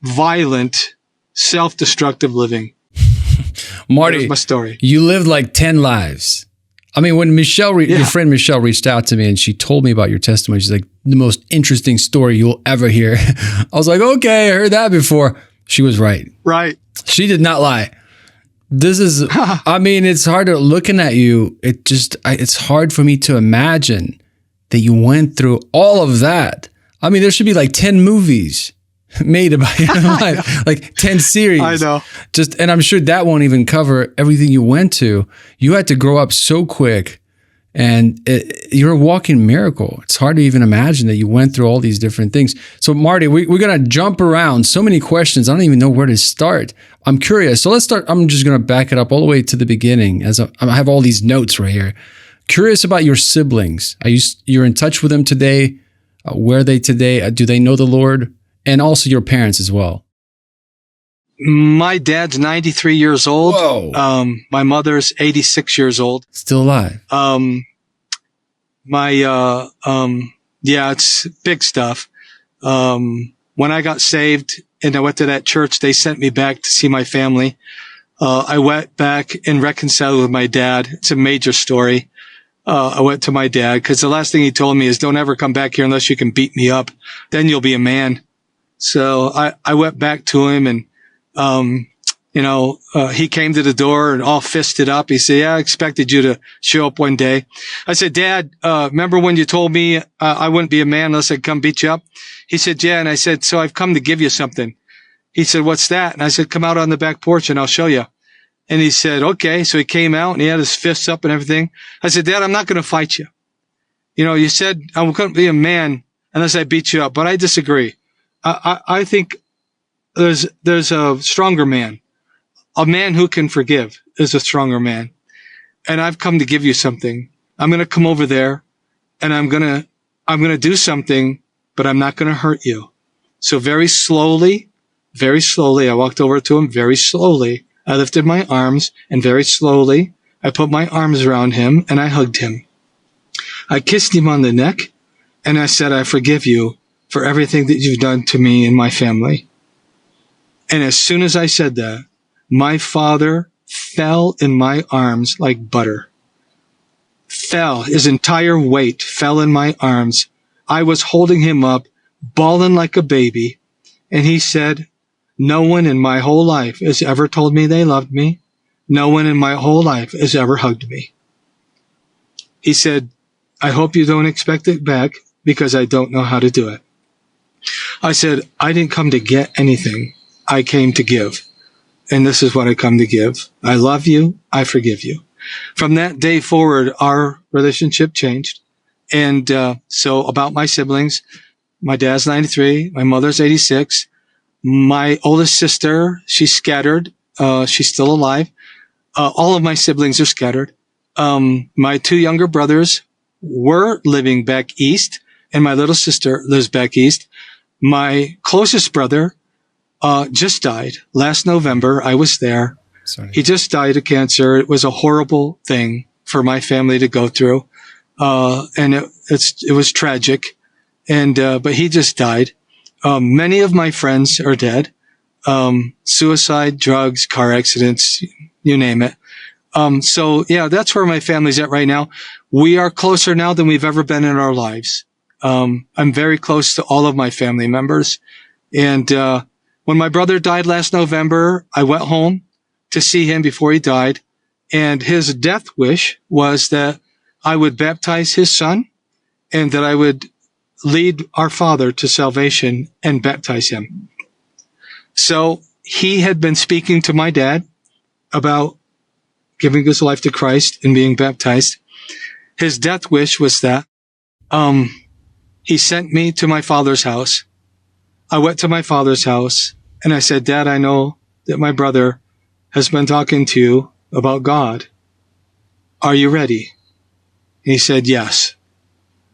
violent, self-destructive living. Marty, that's my story. You lived like 10 lives. I mean, when your friend Michelle reached out to me and she told me about your testimony, she's like, the most interesting story you'll ever hear. I was like, okay, I heard that before. She was right. Right. She did not lie. This is, it's hard to looking at you. It's hard for me to imagine that you went through all of that. There should be like 10 movies made about your life, like 10 series. I know. And I'm sure that won't even cover everything you went to. You had to grow up so quick, and you're a walking miracle. It's hard to even imagine that you went through all these different things. So Marty, we're going to jump around so many questions. I don't even know where to start. I'm curious. So let's start. I'm just going to back it up all the way to the beginning, as I have all these notes right here. Curious about your siblings. You're in touch with them today? Where are they today? Do they know the Lord? And also your parents as well. My dad's 93 years old. Whoa. My mother's 86 years old. Still alive. It's big stuff. When I got saved and I went to that church, they sent me back to see my family. I went back and reconciled with my dad. It's a major story. I went to my dad because the last thing he told me is, don't ever come back here unless you can beat me up. Then you'll be a man. So I went back to him, and he came to the door and all fisted up. He said, yeah, I expected you to show up one day. I said, Dad, remember when you told me I wouldn't be a man unless I'd come beat you up? He said, yeah. And I said, so I've come to give you something. He said, what's that? And I said, come out on the back porch and I'll show you. And he said, okay. So he came out and he had his fists up and everything. I said, Dad, I'm not going to fight you. You said I couldn't be a man unless I beat you up, but I disagree. I think there's a stronger man. A man who can forgive is a stronger man. And I've come to give you something. I'm going to come over there and I'm going to do something, but I'm not going to hurt you. So very slowly, I walked over to him very slowly. I lifted my arms and very slowly I put my arms around him and I hugged him. I kissed him on the neck and I said, I forgive you for everything that you've done to me and my family. And as soon as I said that, my father fell in my arms like butter. His entire weight fell in my arms. I was holding him up, bawling like a baby. And he said, no one in my whole life has ever told me they loved me. No one in my whole life has ever hugged me. He said, I hope you don't expect it back because I don't know how to do it. I said, I didn't come to get anything. I came to give. And this is what I come to give. I love you. I forgive you. From that day forward, our relationship changed. And so about my siblings, my dad's 93, my mother's 86. My oldest sister, she's scattered. She's still alive. All of my siblings are scattered. My two younger brothers were living back east, and my little sister lives back east. My closest brother just died last November. I was there. Sorry. He just died of cancer. It was a horrible thing for my family to go through. And it was tragic. And, but he just died. Many of my friends are dead. Suicide, drugs, car accidents, you name it. So yeah, that's where my family's at right now. We are closer now than we've ever been in our lives. I'm very close to all of my family members. And, when my brother died last November, I went home to see him before he died. And his death wish was that I would baptize his son and that I would lead our father to salvation and baptize him. So he had been speaking to my dad about giving his life to Christ and being baptized. His death wish was that, he sent me to my father's house. I went to my father's house and I said, Dad, I know that my brother has been talking to you about God. Are you ready? And he said, yes.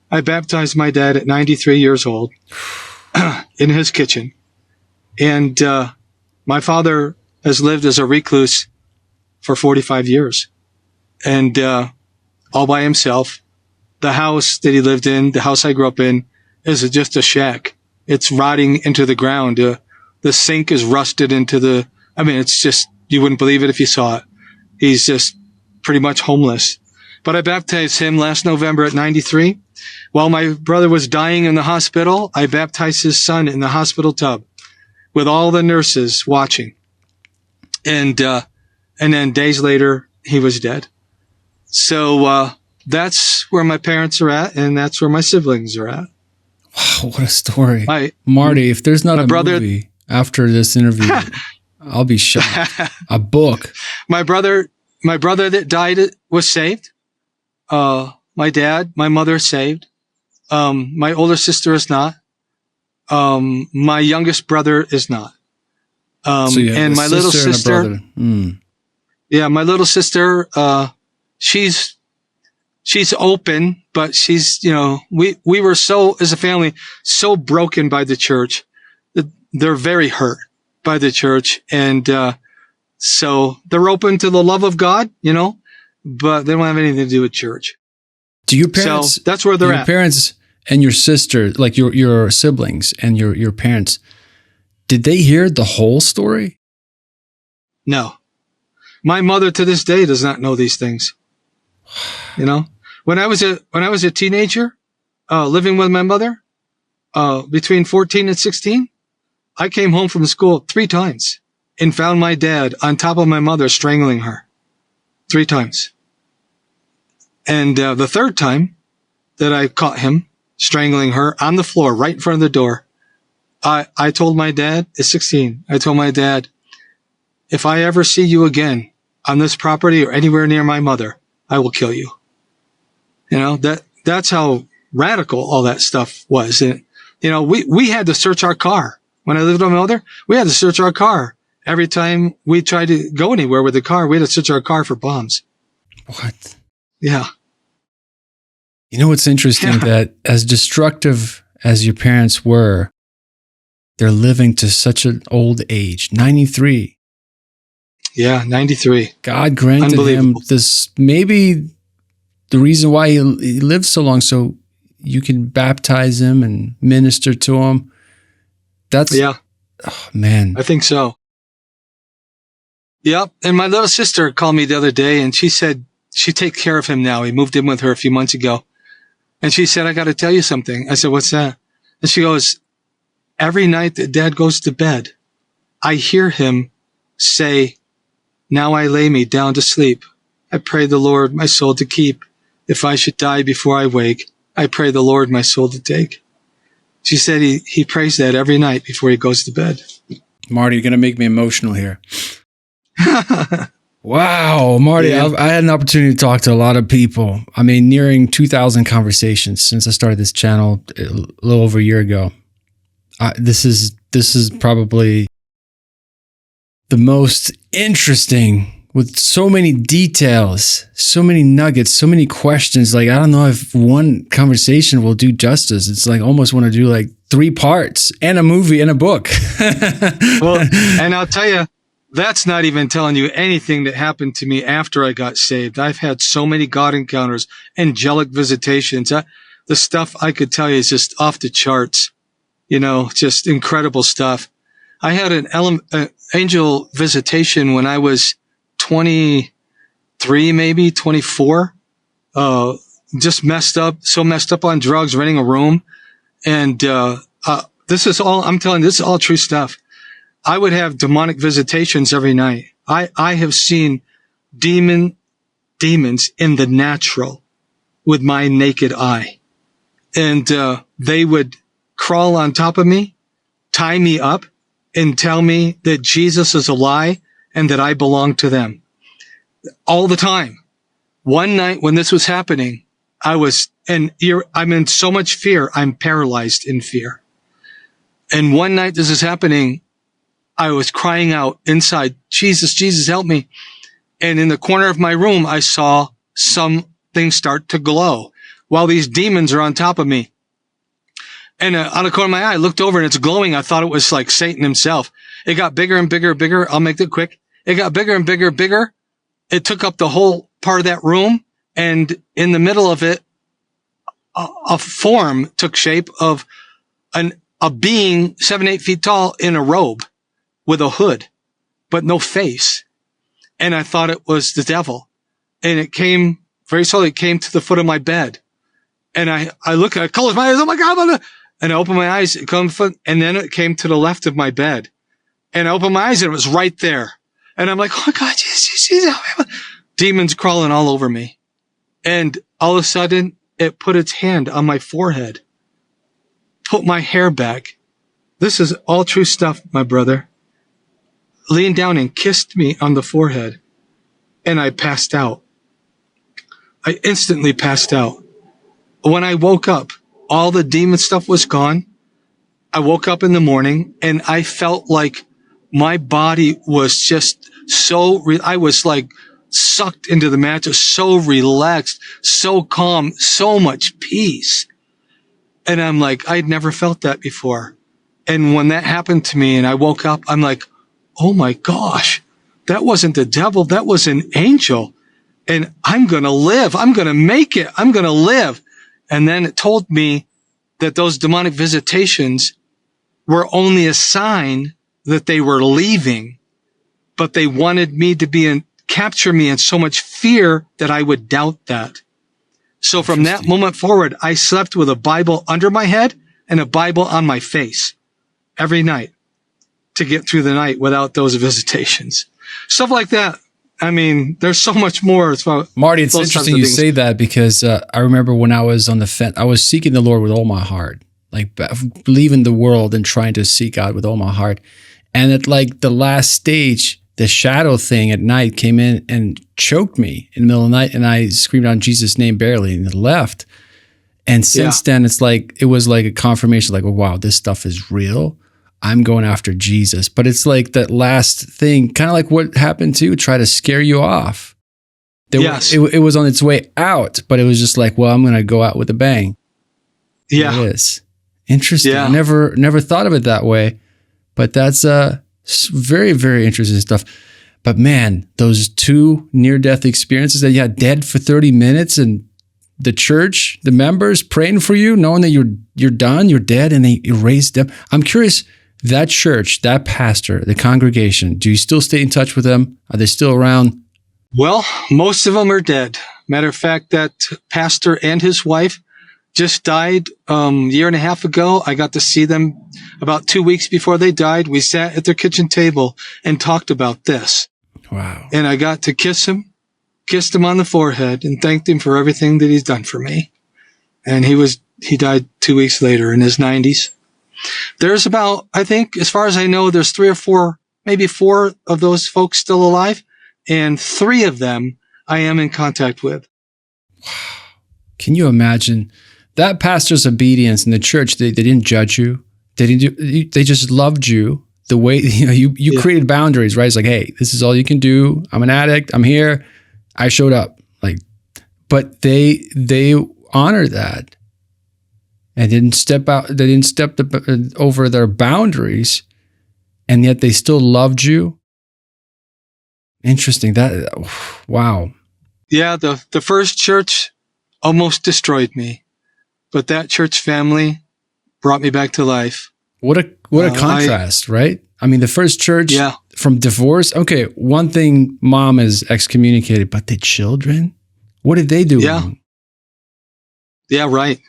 I baptized my dad at 93 years old in his kitchen. And, my father has lived as a recluse for 45 years and, all by himself. The house that he lived in, the house I grew up in, is just a shack. It's rotting into the ground. The sink is rusted into it's just, you wouldn't believe it if you saw it. He's just pretty much homeless. But I baptized him last November at 93. While my brother was dying in the hospital, I baptized his son in the hospital tub with all the nurses watching. And then days later, he was dead. So, that's where my parents are at, and that's where my siblings are at. Wow, what a story. Marty, if there's not a movie after this interview, I'll be shocked. A book. My brother that died was saved. My mother is saved. My older sister is not. My youngest brother is not. And my little sister, yeah, my little sister, she's open, but she's, we were so, as a family, so broken by the church. They're very hurt by the church. And, so they're open to the love of God, but they don't have anything to do with church. Do your parents, so that's where they're at. Your parents and your sister, like your siblings and your parents, did they hear the whole story? No. My mother to this day does not know these things. When I was a teenager, living with my mother, between 14 and 16, I came home from school 3 times. and found my dad on top of my mother strangling her 3 times. And the third time that I caught him strangling her on the floor right in front of the door, I told my dad, at 16, I told my dad, if I ever see you again on this property or anywhere near my mother, I will kill you. You know, that's how radical all that stuff was. And, you know, we had to search our car. When I lived with my mother, we had to search our car. Every time we tried to go anywhere with the car, we had to search our car for bombs. What? Yeah. You know what's interesting? That as destructive as your parents were, they're living to such an old age, 93. Yeah, 93. God granted him this, maybe the reason why he lived so long, so you can baptize him and minister to him. That's, yeah. Oh, man. I think so. Yep. And my little sister called me the other day and she said she takes care of him now. He moved in with her a few months ago. And she said, I got to tell you something. I said, what's that? And she goes, every night that Dad goes to bed, I hear him say, now I lay me down to sleep. I pray the Lord my soul to keep. If I should die before I wake, I pray the Lord my soul to take. She said he prays that every night before he goes to bed. Marty, you're going to make me emotional here. Wow, Marty, yeah. I had an opportunity to talk to a lot of people. I mean, nearing 2,000 conversations since I started this channel a little over a year ago. This is probably the most interesting, with so many details, so many nuggets, so many questions. Like, I don't know if one conversation will do justice. It's like almost want to do like 3 parts and a movie and a book. Well, and I'll tell you, that's not even telling you anything that happened to me after I got saved. I've had so many God encounters, angelic visitations. The stuff I could tell you is just off the charts. You know, just incredible stuff. I had an angel visitation when I was 23, maybe 24. Just messed up on drugs, renting a room. And this is all, I'm telling you, this is all true stuff. I would have demonic visitations every night. I have seen demons in the natural with my naked eye. And they would crawl on top of me, tie me up, and tell me that Jesus is a lie and that I belong to them. All the time. One night when this was happening, I'm in so much fear, I'm paralyzed in fear. And one night this is happening, I was crying out inside, Jesus, Jesus, help me. And in the corner of my room, I saw something start to glow while these demons are on top of me. And on the corner of my eye, I looked over and it's glowing. I thought it was like Satan himself. It got bigger and bigger and bigger. I'll make it quick. It got bigger and bigger and bigger. It took up the whole part of that room. And in the middle of it, a form took shape of a being 7-8 feet tall in a robe with a hood, but no face. And I thought it was the devil. And it came very slowly. It came to the foot of my bed. And I closed my eyes. Oh my God. And I opened my eyes, and then it came to the left of my bed. And I opened my eyes and it was right there. And I'm like, oh my God, Jesus. Demons crawling all over me. And all of a sudden it put its hand on my forehead, put my hair back. This is all true stuff, my brother. Leaned down and kissed me on the forehead. And I passed out. I instantly passed out. When I woke up, all the demon stuff was gone. I woke up in the morning and I felt like my body was just I was like sucked into the mattress, so relaxed, so calm, so much peace. And I'm like, I'd never felt that before. And when that happened to me and I woke up, I'm like, oh my gosh, that wasn't the devil. That was an angel. And I'm going to live. I'm going to make it. I'm going to live. And then it told me that those demonic visitations were only a sign that they were leaving, but they wanted me to capture me in so much fear that I would doubt that. So from that moment forward, I slept with a Bible under my head and a Bible on my face every night. to get through the night without those visitations. Stuff like that. I mean, there's so much more. Marty, it's interesting you say that, because I remember when I was on the fence, I was seeking the Lord with all my heart, like leaving the world and trying to seek God with all my heart. And at like the last stage, the shadow thing at night came in and choked me in the middle of the night, and I screamed out Jesus' name barely and left. And since then, it was like a confirmation, like, oh, wow, this stuff is real. I'm going after Jesus. But it's like that last thing, kind of like what happened to you, try to scare you off. It was on its way out, but it was just like, well, I'm going to go out with a bang. Yeah. There it is. Interesting. Yeah. I never thought of it that way, but that's very, very interesting stuff. But man, those 2 near-death experiences that you had, dead for 30 minutes, and the church, the members praying for you, knowing that you're done, you're dead, and they erased them. I'm curious, that church, that pastor, the congregation, do you still stay in touch with them? Are they still around? Well, most of them are dead. Matter of fact, that pastor and his wife just died a year and a half ago. I got to see them about 2 weeks before they died. We sat at their kitchen table and talked about this. Wow. And I got to kissed him on the forehead and thanked him for everything that he's done for me. And he died 2 weeks later in his 90s. There's about, I think, as far as I know, there's 3 or 4, maybe 4 of those folks still alive. And 3 of them I am in contact with. Can you imagine that pastor's obedience in the church? They didn't judge you. They just loved you the way, you created boundaries, right? It's like, hey, this is all you can do. I'm an addict. I'm here. I showed up. But they honored that and didn't step out. They didn't step over their boundaries, and yet they still loved you. Interesting. Wow. Yeah, the first church almost destroyed me, but that church family brought me back to life. What a contrast, right? I mean, the first church from divorce. Okay, one thing, mom is excommunicated, but the children, what did they do wrong? Yeah, right.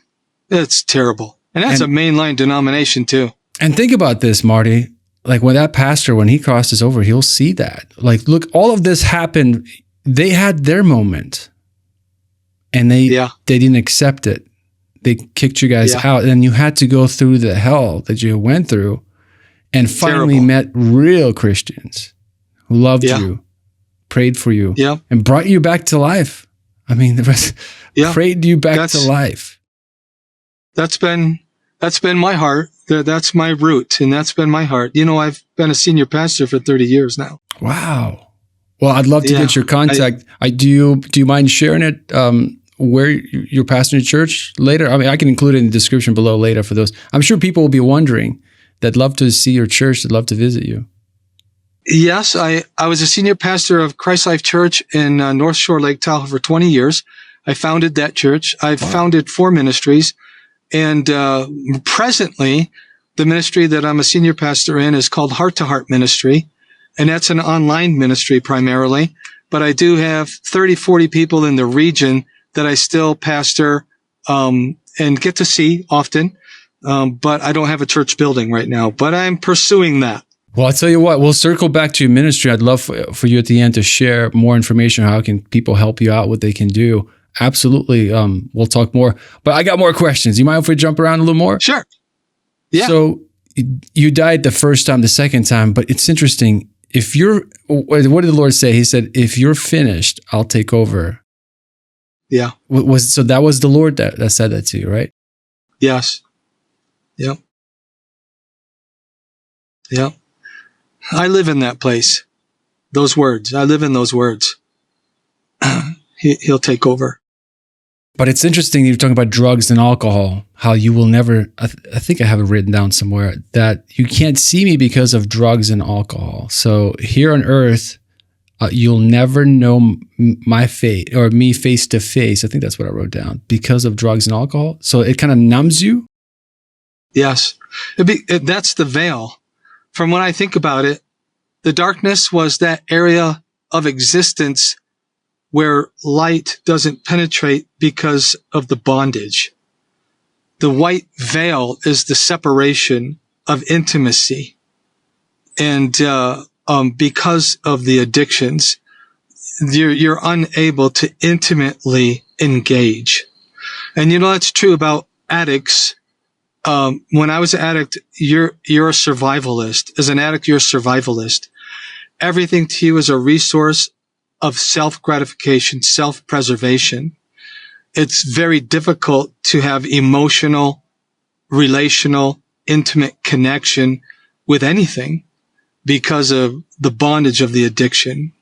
It's terrible. And that's a mainline denomination too. And think about this, Marty. Like when that pastor, when he crosses over, he'll see that. Like, look, all of this happened. They had their moment, and they didn't accept it. They kicked you guys out, and you had to go through the hell that you went through, and finally met real Christians who loved you, prayed for you, and brought you back to life. I mean, prayed you back to life. That's been my heart. That's my root, and that's been my heart. I've been a senior pastor for 30 years now. Wow. Well, I'd love to get your contact. Do you mind sharing it? Where you're pastoring a church later? I mean, I can include it in the description below later for those. I'm sure people will be wondering. They'd love to see your church. They'd love to visit you. Yes, I was a senior pastor of Christ Life Church in North Shore, Lake Tahoe for 20 years. I founded that church. I've founded 4 ministries. And presently, the ministry that I'm a senior pastor in is called Heart to Heart Ministry. And that's an online ministry primarily. But I do have 30, 40 people in the region that I still pastor and get to see often. But I don't have a church building right now. But I'm pursuing that. Well, I'll tell you what, we'll circle back to your ministry. I'd love for you at the end to share more information. How can people help you out, what they can do? Absolutely. We'll talk more. But I got more questions. You mind if we jump around a little more? Sure. Yeah. So you died the first time, the second time, but it's interesting. What did the Lord say? He said, if you're finished, I'll take over. Yeah. So that was the Lord that said that to you, right? Yes. Yep. Yep. I live in that place. Those words. I live in those words. He'll take over. But it's interesting you're talking about drugs and alcohol, how you will never, I think I have it written down somewhere, that you can't see me because of drugs and alcohol. So here on earth, you'll never know my fate or me face to face. I think that's what I wrote down, because of drugs and alcohol. So it kind of numbs you? Yes. That's the veil. From when I think about it, the darkness was that area of existence where light doesn't penetrate because of the bondage. The white veil is the separation of intimacy. And, because of the addictions, you're unable to intimately engage. And that's true about addicts. When I was an addict, you're a survivalist. As an addict, you're a survivalist. Everything to you is a resource of self-gratification, self-preservation. It's very difficult to have emotional, relational, intimate connection with anything because of the bondage of the addiction.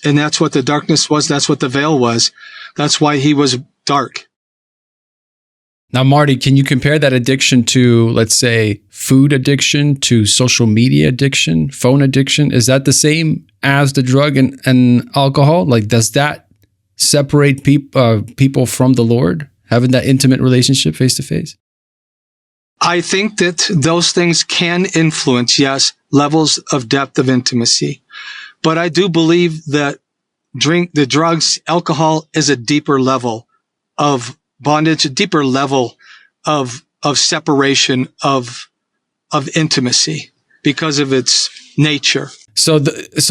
And that's what the darkness was. That's what the veil was. That's why he was dark. Now, Marty, can you compare that addiction to, let's say, food addiction, to social media addiction, phone addiction? Is that the same as the drug and alcohol? Like, does that separate people from the Lord, having that intimate relationship face to face? I think that those things can influence, yes, levels of depth of intimacy. But I do believe that the drugs, alcohol is a deeper level of bondage, a deeper level of separation of intimacy because of its nature. So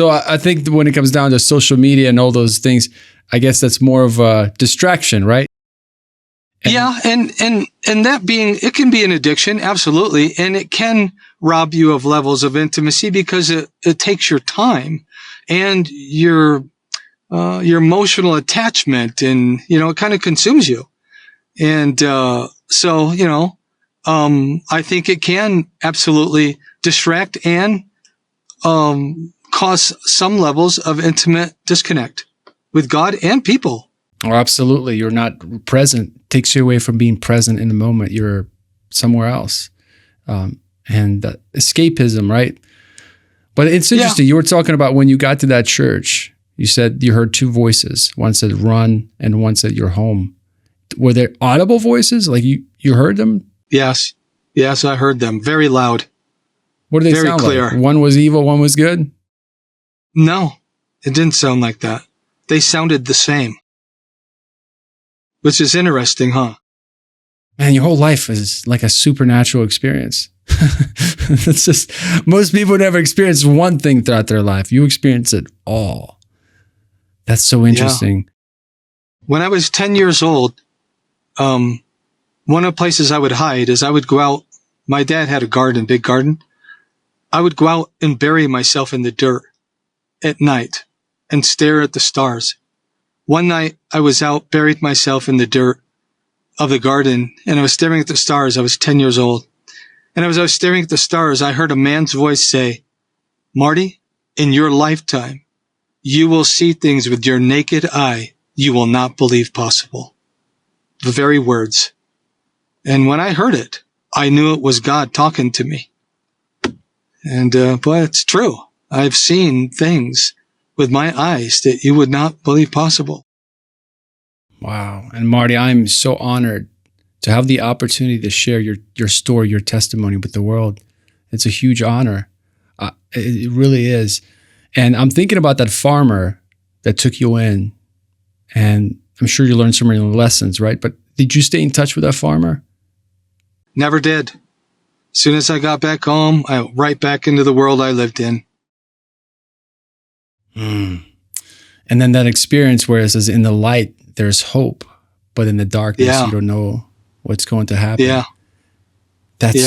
I think when it comes down to social media and all those things, I guess that's more of a distraction, right? And that being, it can be an addiction, absolutely. And it can rob you of levels of intimacy because it takes your time and your emotional attachment, and, it kind of consumes you. And, I think it can absolutely distract and, cause some levels of intimate disconnect with God and people. Oh, absolutely. You're not present. Takes you away from being present in the moment. You're somewhere else. And escapism, right? But it's interesting. Yeah. You were talking about when you got to that church, you said you heard two voices. One said run and one said you're home. Were there audible voices? Like you heard them? Yes. Yes, I heard them. Very loud. What did they sound clear. Like? One was evil, one was good? No, it didn't sound like that. They sounded the same. Which is interesting, huh? Man, your whole life is like a supernatural experience. It's just, most people never experience one thing throughout their life. You experience it all. That's so interesting. Yeah. When I was 10 years old, one of the places I would hide is I would go out. My dad had a garden, big garden. I would go out and bury myself in the dirt at night and stare at the stars. One night I was out, buried myself in the dirt of the garden, and I was staring at the stars. I was 10 years old. And as I was staring at the stars, I heard a man's voice say, "Marty, in your lifetime, you will see things with your naked eye you will not believe possible." The very words. And when I heard it, I knew it was God talking to me. And, but it's true. I've seen things with my eyes that you would not believe possible. Wow. And Marty, I'm so honored to have the opportunity to share your story, your testimony with the world. It's a huge honor. It really is. And I'm thinking about that farmer that took you in, and I'm sure you learned so many lessons, right? But did you stay in touch with that farmer? Never did. As soon as I got back home, I went right back into the world I lived in. And then that experience where it says in the light, there's hope, but in the darkness, you don't know what's going to happen. Yeah. That's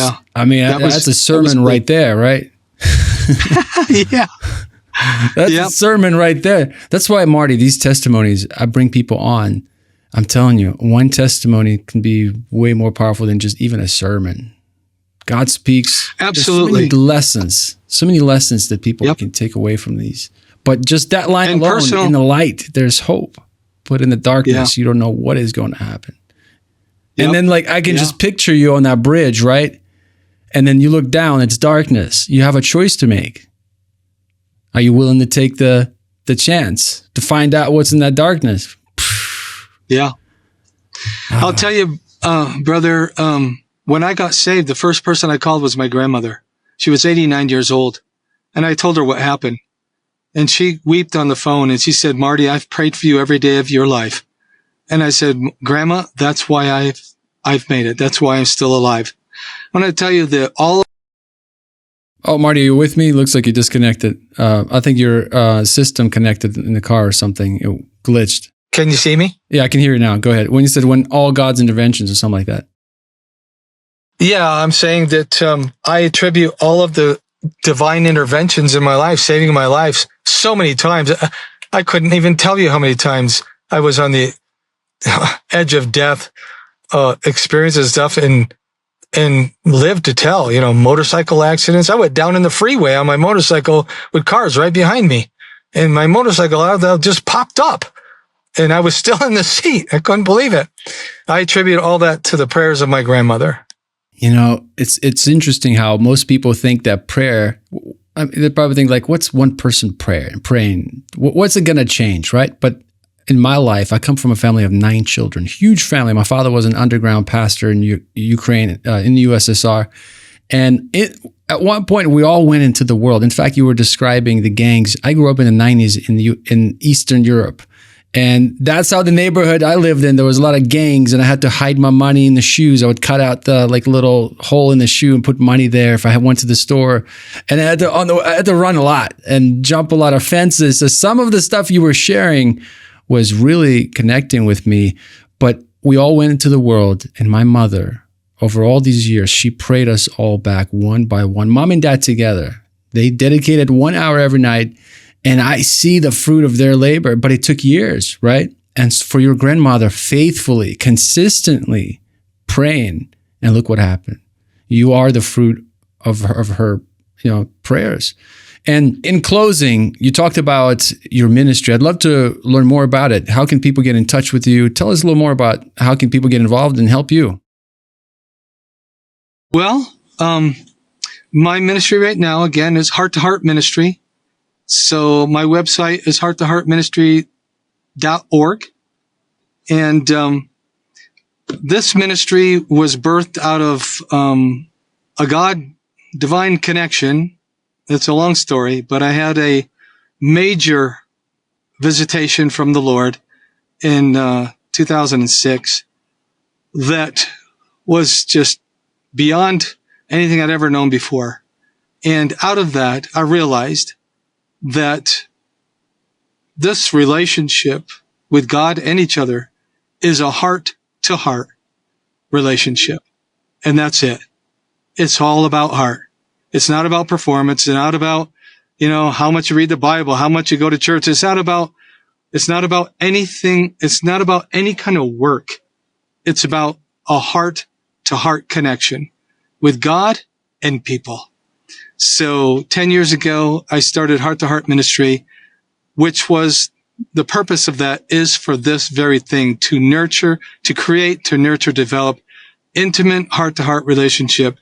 a sermon right there, right? Yeah. That's a sermon right there. That's why, Marty, these testimonies, I bring people on. I'm telling you, one testimony can be way more powerful than just even a sermon. God speaks. Absolutely. So many lessons that people can take away from these. But just that line alone, in the light, there's hope. But in the darkness, you don't know what is going to happen. Yep. And then I can just picture you on that bridge, right? And then you look down, it's darkness. You have a choice to make. Are you willing to take the chance to find out what's in that darkness? Yeah. I'll tell you, brother, when I got saved, the first person I called was my grandmother. She was 89 years old. And I told her what happened. And she wept on the phone and she said, "Marty, I've prayed for you every day of your life." And I said, "Grandma, that's why I've made it. That's why I'm still alive." I want to tell you that Oh, Marty, are you with me? Looks like you disconnected. I think your system connected in the car or something. It glitched. Can you see me? Yeah, I can hear you now. Go ahead. When you said when all God's interventions or something like that. Yeah, I'm saying that I attribute all of the divine interventions in my life, saving my life so many times. I couldn't even tell you how many times I was on the edge of death, experiences stuff and lived to tell, motorcycle accidents. I went down in the freeway on my motorcycle with cars right behind me, and my motorcycle just popped up and I was still in the seat. I couldn't believe it. I attribute all that to the prayers of my grandmother. It's interesting how most people think that prayer, they probably think like, what's one person praying? What's it going to change, right? But in my life, I come from a family of 9 children, huge family. My father was an underground pastor in Ukraine, in the USSR. And at one point, we all went into the world. In fact, you were describing the gangs. I grew up in the 90s in Eastern Europe. And that's how the neighborhood I lived in, there was a lot of gangs, and I had to hide my money in the shoes. I would cut out the little hole in the shoe and put money there if I went to the store. And I had to run a lot and jump a lot of fences. So some of the stuff you were sharing was really connecting with me. But we all went into the world, and my mother, over all these years, she prayed us all back one by one, mom and dad together. They dedicated 1 hour every night. And I see the fruit of their labor, but it took years, right? And for your grandmother faithfully, consistently praying, and look what happened. You are the fruit of her prayers. And in closing, you talked about your ministry. I'd love to learn more about it. How can people get in touch with you? Tell us a little more about how can people get involved and help you? Well, my ministry right now, again, is Heart to Heart Ministry. So my website is hearttoheartministry.org. And this ministry was birthed out of a God-divine connection. It's a long story, but I had a major visitation from the Lord in 2006 that was just beyond anything I'd ever known before. And out of that, I realized that this relationship with God and each other is a heart-to-heart relationship. And that's it. It's all about heart. It's not about performance. It's not about, how much you read the Bible, how much you go to church. It's not about anything. It's not about any kind of work. It's about a heart-to-heart connection with God and people. So 10 years ago, I started Heart to Heart Ministry, which was the purpose of that is for this very thing, to develop intimate heart to heart relationship,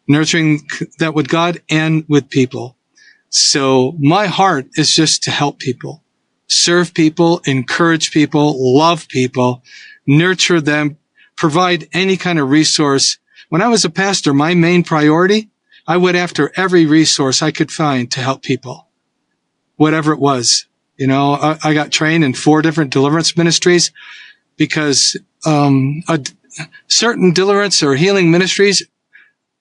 nurturing that with God and with people. So my heart is just to help people, serve people, encourage people, love people, nurture them, provide any kind of resource. When I was a pastor, my main priority, I went after every resource I could find to help people, whatever it was. I got trained in 4 different deliverance ministries because certain deliverance or healing ministries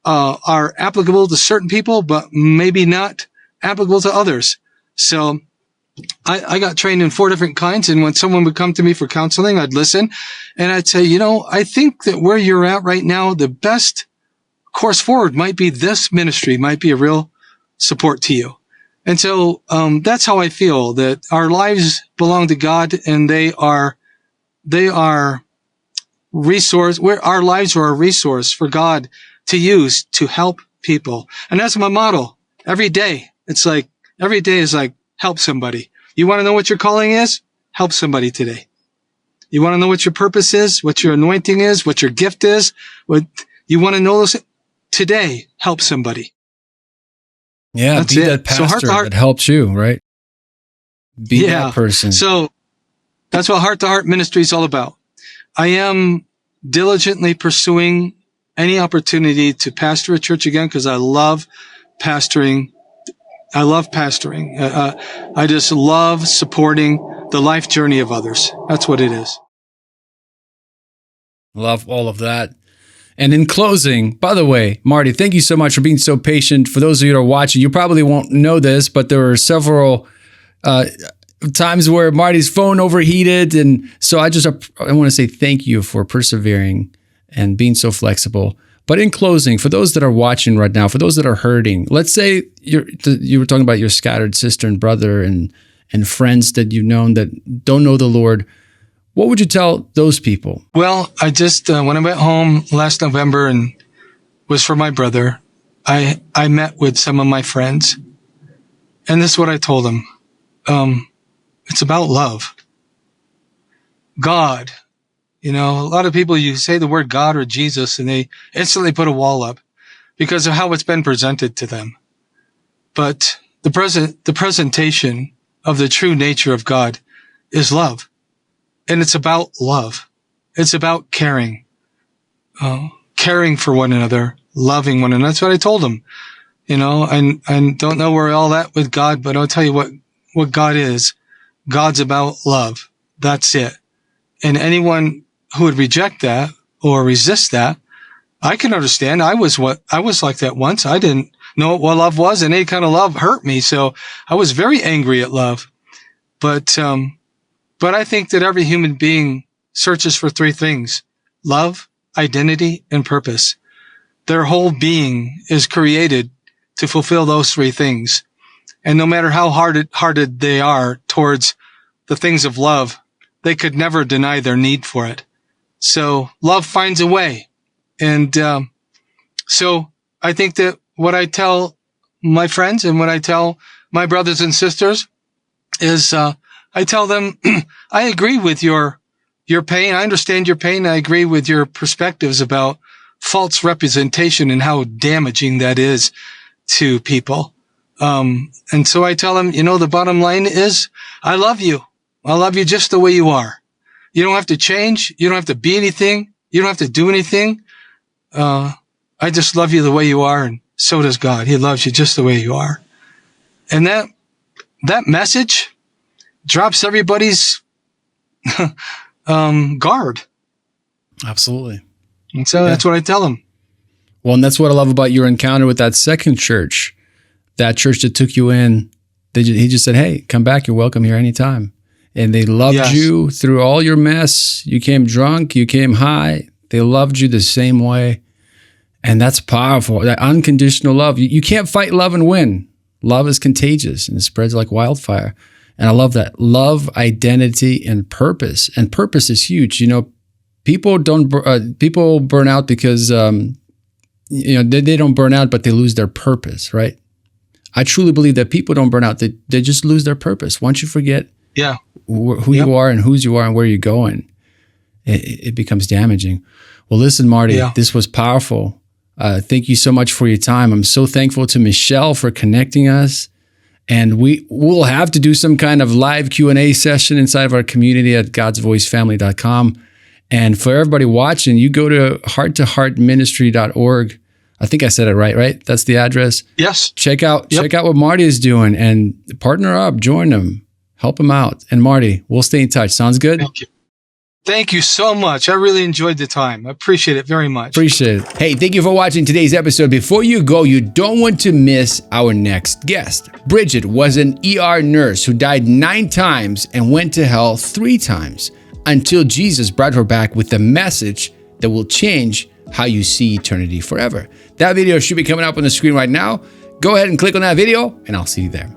are applicable to certain people, but maybe not applicable to others. So I got trained in 4 different kinds. And when someone would come to me for counseling, I'd listen and I'd say, I think that where you're at right now, the best course forward might be this ministry, might be a real support to you. And so, that's how I feel, that our lives belong to God and they are resource, where our lives are a resource for God to use to help people. And that's my motto. Every day is like, help somebody. You want to know what your calling is? Help somebody today. You want to know what your purpose is, what your anointing is, what your gift is, what you want to know those today, help somebody. Yeah, that's be it. that pastor so heart to heart, that helps you, right? Be that person. So that's what Heart to Heart Ministry is all about. I am diligently pursuing any opportunity to pastor a church again because I love pastoring. I just love supporting the life journey of others. That's what it is. Love all of that. And in closing, by the way, Marty, thank you so much for being so patient. For those of you that are watching, you probably won't know this, but there were several times where Marty's phone overheated. And so I want to say thank you for persevering and being so flexible. But in closing, for those that are watching right now, for those that are hurting, let's say you were talking about your scattered sister and brother and friends that you've known that don't know the Lord. What would you tell those people? Well, I just, when I went home last November and was for my brother, I met with some of my friends, and this is what I told them. It's about love. God. You know, a lot of people, you say the word God or Jesus and they instantly put a wall up because of how it's been presented to them. But the presentation of the true nature of God is love. And it's about love. It's about caring for one another, loving one another. That's what I told them. You know, I don't know where all that with God, but I'll tell you what God is. God's about love. That's it. And anyone who would reject that or resist that, I can understand. I was like that once. I didn't know what love was, and any kind of love hurt me. So I was very angry at love. But I think that every human being searches for three things: love, identity, and purpose. Their whole being is created to fulfill those three things. And no matter how hearted they are towards the things of love, they could never deny their need for it. So love finds a way. And so I think that what I tell my friends and what I tell my brothers and sisters is I tell them, I agree with your pain. I understand your pain. I agree with your perspectives about false representation and how damaging that is to people. And so I tell them, you know, the bottom line is I love you. I love you just the way you are. You don't have to change. You don't have to be anything. You don't have to do anything. I just love you the way you are, and so does God. He loves you just the way you are. And that message drops everybody's guard. Absolutely. And so that's what I tell them. Well, and that's what I love about your encounter with that second church, that church that took you in. He just said, hey, come back. You're welcome here anytime. And they loved you through all your mess. You came drunk, you came high. They loved you the same way. And that's powerful. That unconditional love. You can't fight love and win. Love is contagious and it spreads like wildfire. And I love that. Love, identity, and purpose. And purpose is huge. You know, people burn out because they don't burn out, but they lose their purpose, right? I truly believe that people don't burn out. They just lose their purpose. Once you forget who you are and whose you are and where you're going, it becomes damaging. Well, listen, Marty, this was powerful. Thank you so much for your time. I'm so thankful to Michelle for connecting us. And we'll have to do some kind of live Q&A session inside of our community at godsvoicefamily.com. And for everybody watching, you go to hearttoheartministry.org. I think I said it right? That's the address. Yes. Check out what Marty is doing and partner up, join him, help him out. And Marty, we'll stay in touch. Sounds good? Thank you. Thank you so much. I really enjoyed the time. I appreciate it very much. Appreciate it. Hey, thank you for watching today's episode. Before you go, you don't want to miss our next guest. Bridget was an ER nurse who died 9 times and went to hell 3 times until Jesus brought her back with a message that will change how you see eternity forever. That video should be coming up on the screen right now. Go ahead and click on that video and I'll see you there.